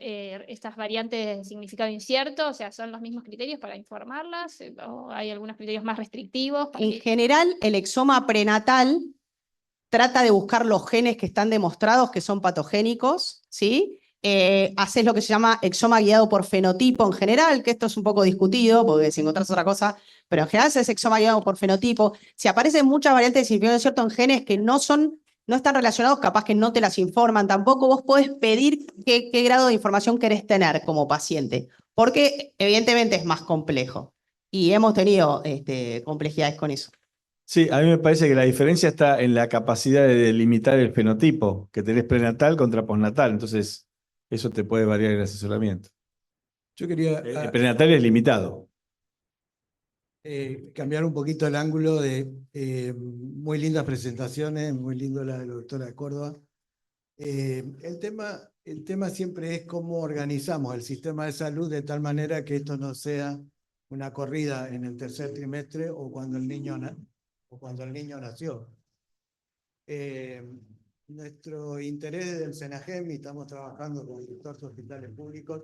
variantes de significado incierto? O sea, ¿son los mismos criterios para informarlas? ¿O hay algunos criterios más restrictivos? En general, el exoma prenatal trata de buscar los genes que están demostrados que son patogénicos, ¿sí? Haces lo que se llama exoma guiado por fenotipo en general, que esto es un poco discutido, porque si encontrás otra cosa, pero en general es exoma guiado por fenotipo. Si aparecen muchas variantes de significado incierto en genes que no están relacionados, capaz que no te las informan tampoco, vos podés pedir qué grado de información querés tener como paciente, porque evidentemente es más complejo. Y hemos tenido complejidades con eso. Sí, a mí me parece que la diferencia está en la capacidad de delimitar el fenotipo, que tenés prenatal contra postnatal. Entonces, eso te puede variar el asesoramiento. Yo quería El prenatal es limitado. cambiar un poquito el ángulo de muy lindas presentaciones, muy lindo la de la doctora de Córdoba. El tema siempre es cómo organizamos el sistema de salud de tal manera que esto no sea una corrida en el tercer trimestre o cuando el niño nació. Nuestro interés desde el SENAGEM, y estamos trabajando con 14 hospitales públicos,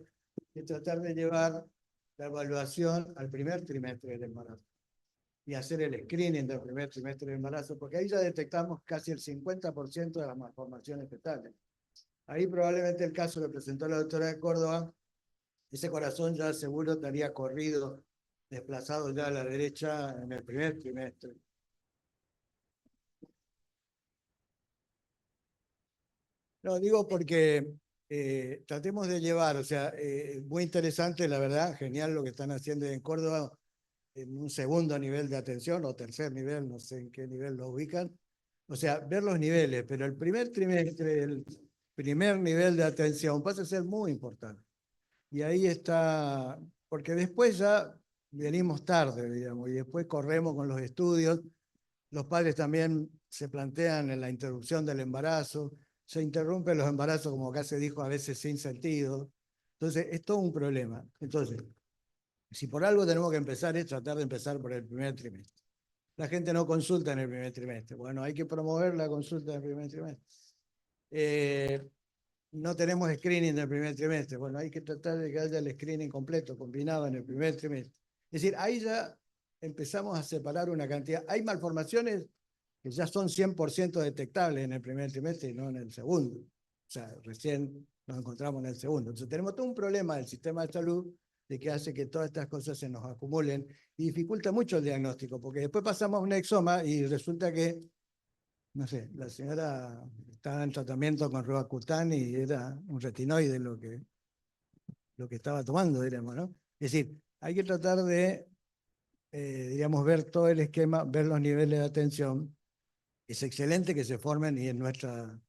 es tratar de llevar la evaluación al primer trimestre del embarazo y hacer el screening del primer trimestre del embarazo, porque ahí ya detectamos casi el 50% de las malformaciones fetales. Ahí probablemente el caso que presentó la doctora de Córdoba, ese corazón ya seguro estaría corrido, desplazado ya a la derecha en el primer trimestre. No, digo porque tratemos de llevar, o sea, muy interesante, la verdad, genial lo que están haciendo en Córdoba, en un segundo nivel de atención o tercer nivel, no sé en qué nivel lo ubican. O sea, ver los niveles, pero el primer trimestre, el primer nivel de atención pasa a ser muy importante. Y ahí está, porque después ya venimos tarde, digamos, y después corremos con los estudios. Los padres también se plantean en la interrupción del embarazo, se interrumpen los embarazos, como acá se dijo, a veces sin sentido. Entonces, es todo un problema. Entonces, si por algo tenemos que empezar, es tratar de empezar por el primer trimestre. La gente no consulta en el primer trimestre. Bueno, hay que promover la consulta en el primer trimestre. No tenemos screening en el primer trimestre. Bueno, hay que tratar de que haya el screening completo, combinado en el primer trimestre. Es decir, ahí ya empezamos a separar una cantidad. Hay malformaciones que ya son 100% detectables en el primer trimestre y no en el segundo. O sea, recién nos encontramos en el segundo. Entonces tenemos todo un problema del sistema de salud de que hace que todas estas cosas se nos acumulen y dificulta mucho el diagnóstico, porque después pasamos a un exoma y resulta que, no sé, la señora estaba en tratamiento con Roacutan y era un retinoide lo que estaba tomando, diríamos, ¿no? Es decir, hay que tratar de, diríamos, ver todo el esquema, ver los niveles de atención. Es excelente que se formen, y es nuestra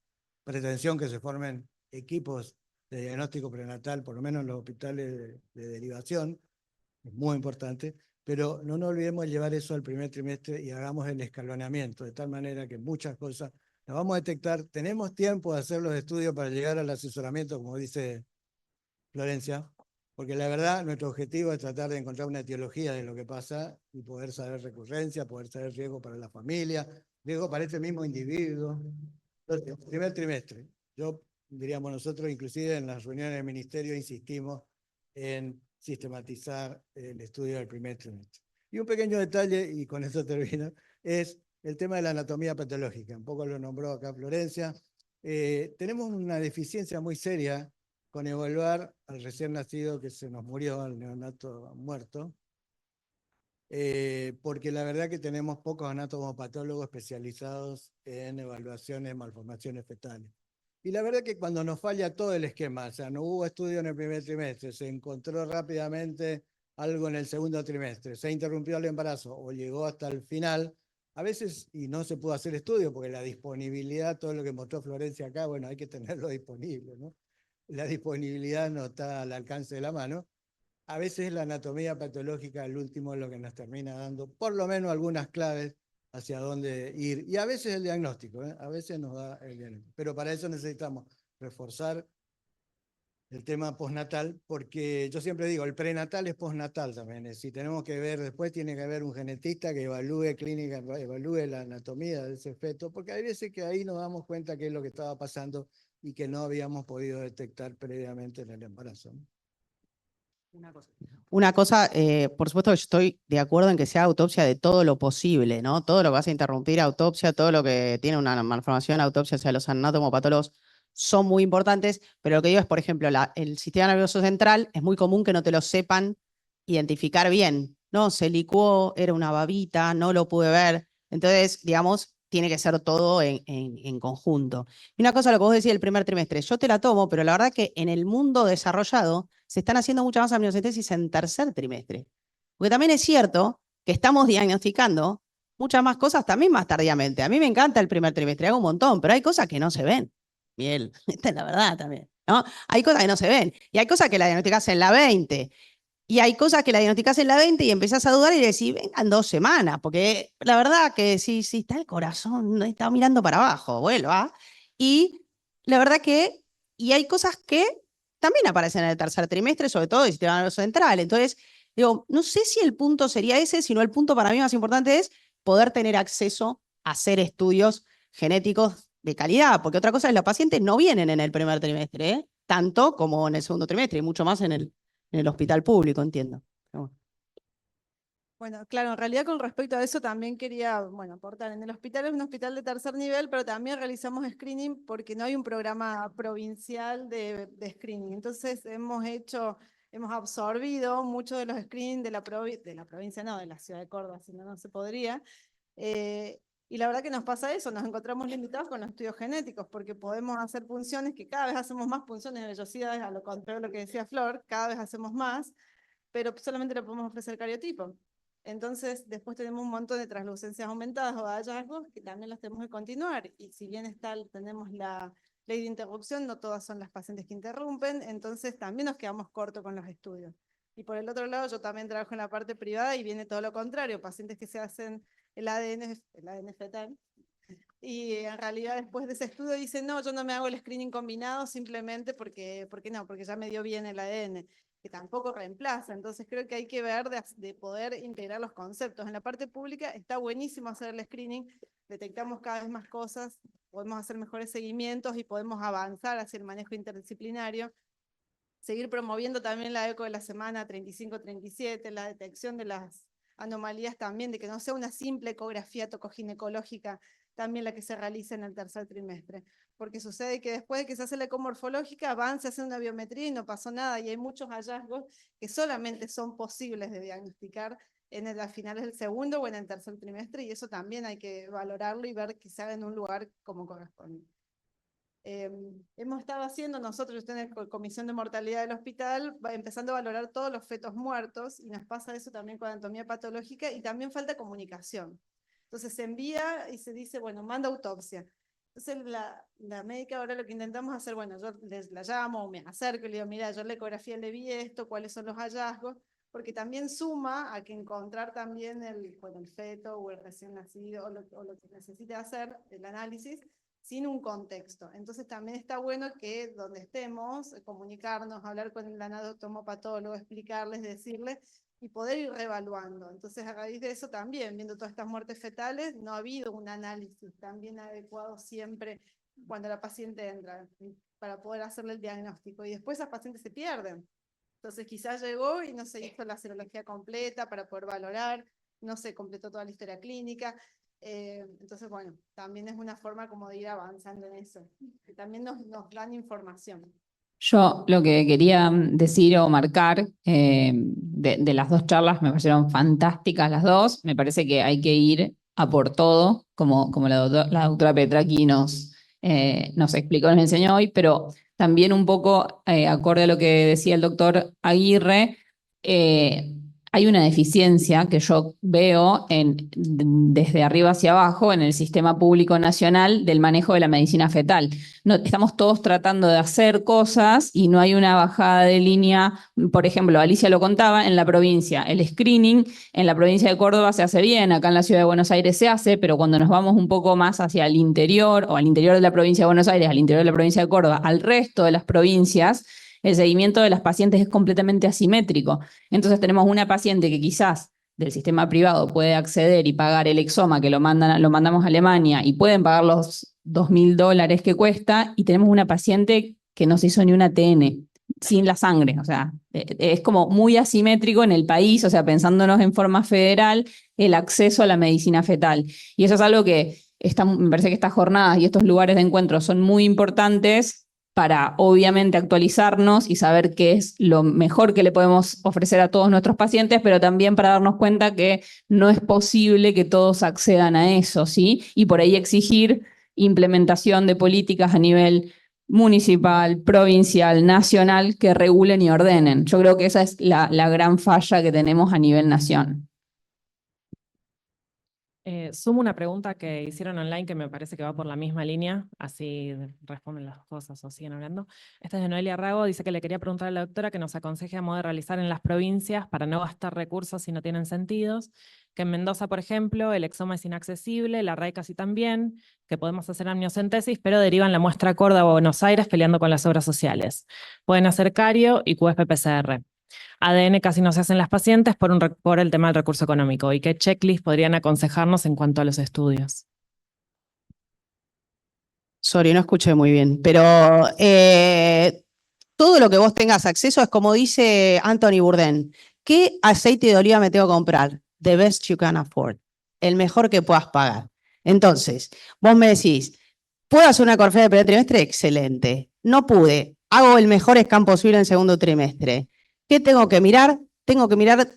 pretensión que se formen equipos de diagnóstico prenatal, por lo menos en los hospitales de derivación, es muy importante, pero no nos olvidemos de llevar eso al primer trimestre y hagamos el escalonamiento, de tal manera que muchas cosas las vamos a detectar. Tenemos tiempo de hacer los estudios para llegar al asesoramiento, como dice Florencia, porque la verdad nuestro objetivo es tratar de encontrar una etiología de lo que pasa y poder saber recurrencia, poder saber riesgo para la familia, riesgo para este mismo individuo. Entonces, primer trimestre, yo diríamos nosotros, inclusive en las reuniones del ministerio, insistimos en sistematizar el estudio del primer trimestre. Y un pequeño detalle, y con eso termino, es el tema de la anatomía patológica. Un poco lo nombró acá Florencia. Tenemos una deficiencia muy seria con evaluar al recién nacido que se nos murió, al neonato muerto, porque la verdad que tenemos pocos anatomopatólogos especializados en evaluaciones de malformaciones fetales. Y la verdad que cuando nos falla todo el esquema, o sea, no hubo estudio en el primer trimestre, se encontró rápidamente algo en el segundo trimestre, se interrumpió el embarazo o llegó hasta el final, a veces, y no se pudo hacer estudio porque la disponibilidad, todo lo que mostró Florencia acá, bueno, hay que tenerlo disponible, ¿no? La disponibilidad no está al alcance de la mano. A veces la anatomía patológica, al último, es lo que nos termina dando por lo menos algunas claves hacia dónde ir. Y a veces el diagnóstico, a veces nos da el diagnóstico. Pero para eso necesitamos reforzar el tema postnatal, porque yo siempre digo, el prenatal es postnatal también. Si tenemos que ver, después tiene que haber un genetista que evalúe clínica, evalúe la anatomía de ese feto, porque hay veces que ahí nos damos cuenta qué es lo que estaba pasando y que no habíamos podido detectar previamente en el embarazo, ¿no? Una cosa, por supuesto que yo estoy de acuerdo en que se haga autopsia de todo lo posible, ¿no? Todo lo que vas a interrumpir, autopsia, todo lo que tiene una malformación, autopsia, o sea, los anatomopatólogos son muy importantes, pero lo que digo es, por ejemplo, el sistema nervioso central es muy común que no te lo sepan identificar bien, ¿no? Se licuó, era una babita, no lo pude ver, entonces, digamos, tiene que ser todo en conjunto. Y una cosa, lo que vos decís del primer trimestre, yo te la tomo, pero la verdad que en el mundo desarrollado se están haciendo muchas más amniocentesis en tercer trimestre. Porque también es cierto que estamos diagnosticando muchas más cosas también más tardíamente. A mí me encanta el primer trimestre, hago un montón, pero hay cosas que no se ven. Miguel, esta es la verdad también, ¿no? Hay cosas que no se ven. Y hay cosas que la diagnosticás en la 20. Y hay cosas que la diagnosticás en la 20 y empezás a dudar y decís, vengan 2 semanas, porque la verdad que si está el corazón, no está mirando para abajo, vuelva. Y la verdad que, y hay cosas que también aparecen en el tercer trimestre, sobre todo el sistema nervioso central. Entonces, digo, no sé si el punto sería ese, sino el punto para mí más importante es poder tener acceso a hacer estudios genéticos de calidad, porque otra cosa es los pacientes no vienen en el primer trimestre, tanto como en el segundo trimestre, y mucho más en el hospital público, entiendo. Bueno, claro, en realidad con respecto a eso también quería, bueno, aportar. En el hospital es un hospital de tercer nivel, pero también realizamos screening porque no hay un programa provincial de screening. Entonces hemos absorbido muchos de los screenings de la provincia, no, de la ciudad de Córdoba, si no, no se podría. Y la verdad que nos pasa eso, nos encontramos limitados con los estudios genéticos, porque podemos hacer punciones, que cada vez hacemos más punciones de vellosidades, a lo contrario de lo que decía Flor, cada vez hacemos más, pero solamente le podemos ofrecer cariotipo. Entonces, después tenemos un montón de translucencias aumentadas o hallazgos que también las tenemos que continuar. Y si bien tenemos la ley de interrupción, no todas son las pacientes que interrumpen, entonces también nos quedamos cortos con los estudios. Y por el otro lado, yo también trabajo en la parte privada y viene todo lo contrario, pacientes que se hacen el ADN fetal, y en realidad después de ese estudio dicen, no, yo no me hago el screening combinado simplemente porque ya me dio bien el ADN, que tampoco reemplaza. Entonces creo que hay que ver de poder integrar los conceptos. En la parte pública está buenísimo hacer el screening, detectamos cada vez más cosas, podemos hacer mejores seguimientos y podemos avanzar hacia el manejo interdisciplinario, seguir promoviendo también la eco de la semana 35-37, la detección de las anomalías también, de que no sea una simple ecografía tocoginecológica también la que se realiza en el tercer trimestre, porque sucede que después de que se hace la ecomorfológica van, se hace una biometría y no pasó nada, y hay muchos hallazgos que solamente son posibles de diagnosticar a finales del segundo o en el tercer trimestre, y eso también hay que valorarlo y ver que se haga en un lugar como corresponde. Hemos estado haciendo nosotros, usted en la Comisión de Mortalidad del Hospital, empezando a valorar todos los fetos muertos, y nos pasa eso también con anatomía patológica, y también falta comunicación. Entonces se envía y se dice, bueno, manda autopsia. Entonces la médica ahora lo que intentamos hacer, bueno, yo la llamo o me acerco y le digo, mira, yo en la ecografía le vi esto, cuáles son los hallazgos, porque también suma a que encontrar también el feto o el recién nacido o lo que necesite hacer, el análisis, sin un contexto. Entonces también está bueno que donde estemos, comunicarnos, hablar con el anatomopatólogo, explicarles, decirles, y poder ir reevaluando. Entonces a raíz de eso también, viendo todas estas muertes fetales, no ha habido un análisis también adecuado siempre cuando la paciente entra, para poder hacerle el diagnóstico. Y después esas pacientes se pierden. Entonces quizás llegó y no se hizo la serología completa para poder valorar, no se completó toda la historia clínica. Entonces, bueno, también es una forma como de ir avanzando en eso. Que también nos dan información. Yo lo que quería decir o marcar de las dos charlas, me parecieron fantásticas las dos. Me parece que hay que ir a por todo, como la doctora Petraki nos explicó, nos enseñó hoy, pero también un poco acorde a lo que decía el doctor Aguirre, hay una deficiencia que yo veo desde arriba hacia abajo en el sistema público nacional del manejo de la medicina fetal. No, estamos todos tratando de hacer cosas y no hay una bajada de línea. Por ejemplo, Alicia lo contaba, en la provincia, el screening en la provincia de Córdoba se hace bien, acá en la ciudad de Buenos Aires se hace, pero cuando nos vamos un poco más hacia el interior o al interior de la provincia de Buenos Aires, al interior de la provincia de Córdoba, al resto de las provincias, el seguimiento de las pacientes es completamente asimétrico. Entonces tenemos una paciente que quizás del sistema privado puede acceder y pagar el exoma que lo mandamos a Alemania y pueden pagar los $2.000 que cuesta, y tenemos una paciente que no se hizo ni una TN sin la sangre. O sea, es como muy asimétrico en el país, o sea, pensándonos en forma federal, el acceso a la medicina fetal. Y eso es algo que me parece que estas jornadas y estos lugares de encuentro son muy importantes para obviamente actualizarnos y saber qué es lo mejor que le podemos ofrecer a todos nuestros pacientes, pero también para darnos cuenta que no es posible que todos accedan a eso, ¿sí? Y por ahí exigir implementación de políticas a nivel municipal, provincial, nacional, que regulen y ordenen. Yo creo que esa es la gran falla que tenemos a nivel nación. Sumo una pregunta que hicieron online que me parece que va por la misma línea, así responden las cosas o siguen hablando. Esta es de Noelia Rago, dice que le quería preguntar a la doctora que nos aconseje a modo de realizar en las provincias para no gastar recursos si no tienen sentidos, que en Mendoza, por ejemplo, el exoma es inaccesible, la RAI casi también, que podemos hacer amniocentesis, pero derivan la muestra a Córdoba o Buenos Aires peleando con las obras sociales. Pueden hacer cario y QFP-PCR. ADN casi no se hacen las pacientes por el tema del recurso económico. ¿Y qué checklist podrían aconsejarnos en cuanto a los estudios? Sorry, no escuché muy bien, pero todo lo que vos tengas acceso es como dice Anthony Bourdain. ¿Qué aceite de oliva me tengo que comprar? the best you can afford, el mejor que puedas pagar. Entonces, vos me decís, ¿puedo hacer una ecografía de primer trimestre? Excelente. No pude. Hago el mejor scan posible en segundo trimestre. ¿Qué tengo que mirar? Tengo que mirar,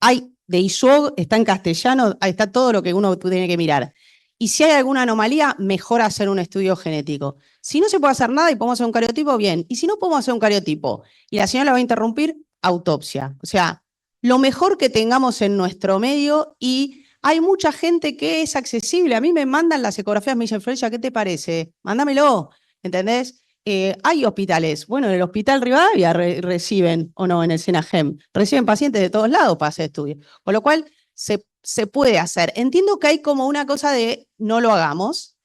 hay de ISUOG, está en castellano, ahí está todo lo que uno tiene que mirar. Y si hay alguna anomalía, mejor hacer un estudio genético. Si no se puede hacer nada y podemos hacer un cariotipo, bien. Y si no podemos hacer un cariotipo y la señora va a interrumpir, autopsia. O sea, lo mejor que tengamos en nuestro medio, y hay mucha gente que es accesible. A mí me mandan las ecografías, me dicen, Florencia, ¿qué te parece? Mándamelo, ¿entendés? Hay hospitales. Bueno, en el Hospital Rivadavia reciben, o no, en el SENAGEM, reciben pacientes de todos lados para hacer estudios. Con lo cual, se puede hacer. Entiendo que hay como una cosa de no lo hagamos,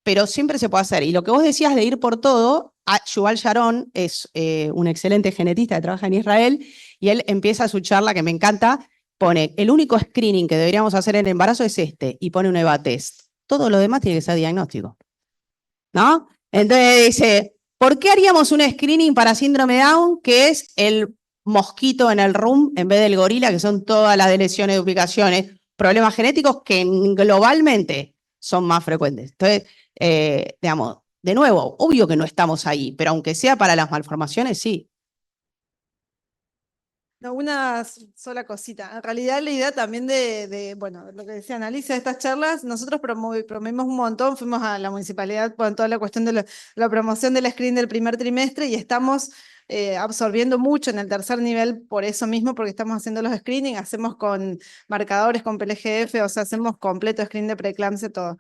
pero siempre se puede hacer. Y lo que vos decías de ir por todo, Yuval Sharon es un excelente genetista que trabaja en Israel, y él empieza su charla, que me encanta, pone, el único screening que deberíamos hacer en el embarazo es este, y pone un EVA test. Todo lo demás tiene que ser diagnóstico. ¿No? Entonces dice, ¿por qué haríamos un screening para síndrome de Down, que es el mosquito en el room en vez del gorila, que son todas las lesiones, duplicaciones, problemas genéticos que globalmente son más frecuentes? Entonces, digamos, de nuevo, obvio que no estamos ahí, pero aunque sea para las malformaciones, sí. No, una sola cosita. En realidad la idea también bueno, lo que decía Alicia, de estas charlas, nosotros promovimos un montón, fuimos a la municipalidad con toda la cuestión de la promoción del screening del primer trimestre, y estamos absorbiendo mucho en el tercer nivel por eso mismo, porque estamos haciendo los screenings, hacemos con marcadores, con PLGF, o sea, hacemos completo screening de preeclampsia, todo.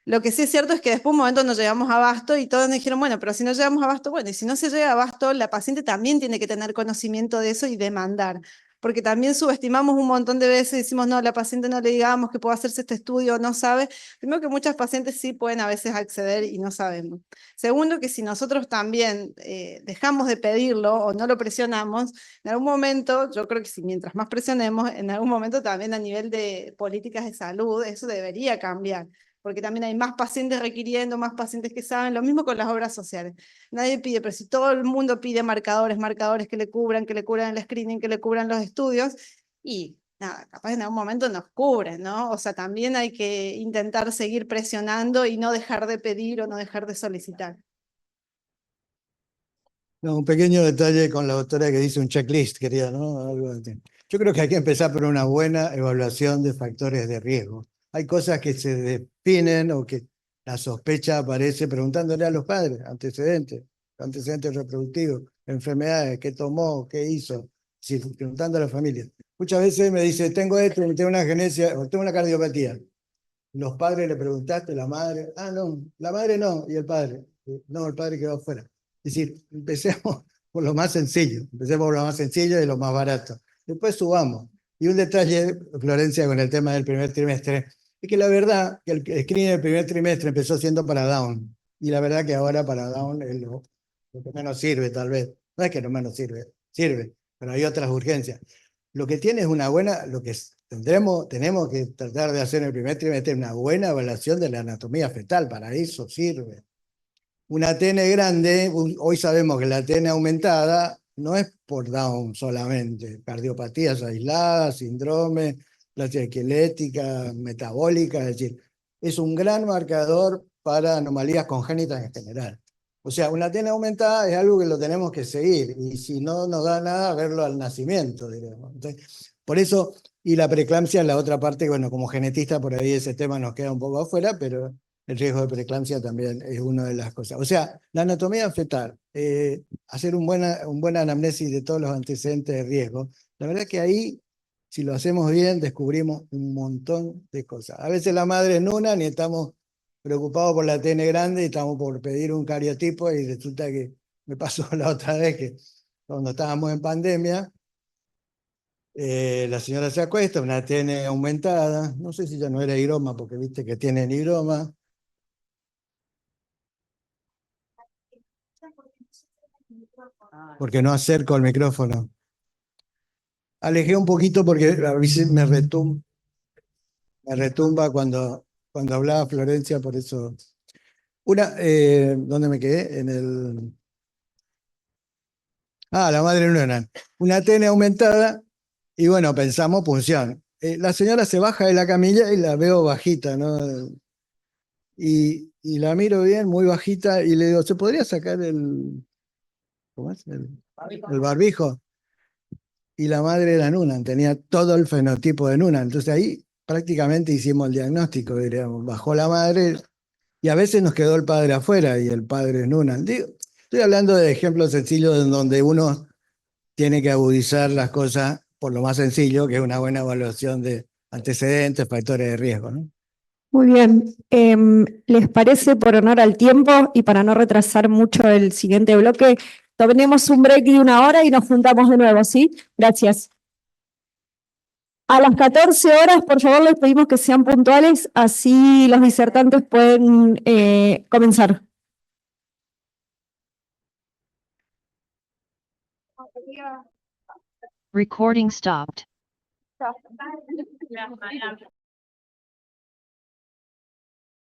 Lo que sí es cierto es que después un momento no llegamos a abasto y todos nos dijeron, bueno, pero si no llegamos a abasto, bueno, y si no se llega a abasto, la paciente también tiene que tener conocimiento de eso y demandar, porque también subestimamos un montón de veces, decimos, no, la paciente no le digamos que puede hacerse este estudio, no sabe. Primero, que muchas pacientes sí pueden a veces acceder y no sabemos. Segundo, que si nosotros también dejamos de pedirlo o no lo presionamos, en algún momento, yo creo que si mientras más presionemos, en algún momento también a nivel de políticas de salud, eso debería cambiar, porque también hay más pacientes requiriendo, más pacientes que saben, lo mismo con las obras sociales. Nadie pide, pero si todo el mundo pide marcadores que le cubran el screening, que le cubran los estudios, y nada, capaz en algún momento nos cubren, ¿no? O sea, también hay que intentar seguir presionando y no dejar de pedir o no dejar de solicitar. No, un pequeño detalle con la doctora que dice un checklist, quería, ¿no? Algo así. Yo creo que hay que empezar por una buena evaluación de factores de riesgo. Hay cosas que se definen o que la sospecha aparece preguntándole a los padres, antecedentes reproductivos, enfermedades, qué tomó, qué hizo, preguntando a la familia. Muchas veces me dice, tengo esto, tengo una agenesia, o tengo una cardiopatía. Los padres le preguntaste, la madre, no, la madre no, y el padre, no, el padre quedó afuera. Es decir, empecemos por lo más sencillo, y lo más barato. Después subamos. Y un detalle, Florencia, con el tema del primer trimestre, es que la verdad que el screening del primer trimestre empezó siendo para Down, y la verdad que ahora para Down es lo que menos sirve, tal vez. No es que no menos sirve, pero hay otras urgencias. Lo que tiene es una buena, lo que tenemos que tratar de hacer en el primer trimestre, una buena evaluación de la anatomía fetal, para eso sirve. Una ATN grande, hoy sabemos que la ATN aumentada no es por Down solamente, cardiopatías aisladas, síndrome, plasia esquelética, metabólica, es decir, es un gran marcador para anomalías congénitas en general. O sea, una ATN aumentada es algo que lo tenemos que seguir, y si no nos da nada, verlo al nacimiento, diríamos. Entonces, por eso, y la preeclampsia es la otra parte, bueno, como genetista por ahí ese tema nos queda un poco afuera, pero el riesgo de preeclampsia también es una de las cosas. O sea, la anatomía fetal, hacer un buena anamnesis de todos los antecedentes de riesgo, la verdad que ahí, si lo hacemos bien, descubrimos un montón de cosas. A veces la madre es nuna, ni estamos preocupados por la ATN grande y estamos por pedir un cariotipo, y resulta que me pasó la otra vez que cuando estábamos en pandemia, la señora se acuesta, una ATN aumentada, no sé si ya no era higroma, porque viste que tiene higroma. Porque no acerco el micrófono. Alejé un poquito porque a veces me retumba cuando hablaba Florencia, por eso. ¿Dónde me quedé? La madre no era. Una ATN aumentada, y bueno, pensamos punción. la señora se baja de la camilla y la veo bajita, ¿no? Y la miro bien, muy bajita, y le digo, ¿se podría sacar ¿cómo es? El barbijo? Y la madre era Noonan, tenía todo el fenotipo de Noonan. Entonces ahí prácticamente hicimos el diagnóstico, diríamos. Bajó la madre y a veces nos quedó el padre afuera y el padre es Noonan. Estoy hablando de ejemplos sencillos en donde uno tiene que agudizar las cosas por lo más sencillo, que es una buena evaluación de antecedentes, factores de riesgo, ¿no? Muy bien. ¿Les parece, por honor al tiempo y para no retrasar mucho el siguiente bloque, tomemos un break de 1 hora y nos juntamos de nuevo, ¿sí? Gracias. A las 14 horas, por favor, les pedimos que sean puntuales, así los disertantes pueden comenzar. Recording stopped.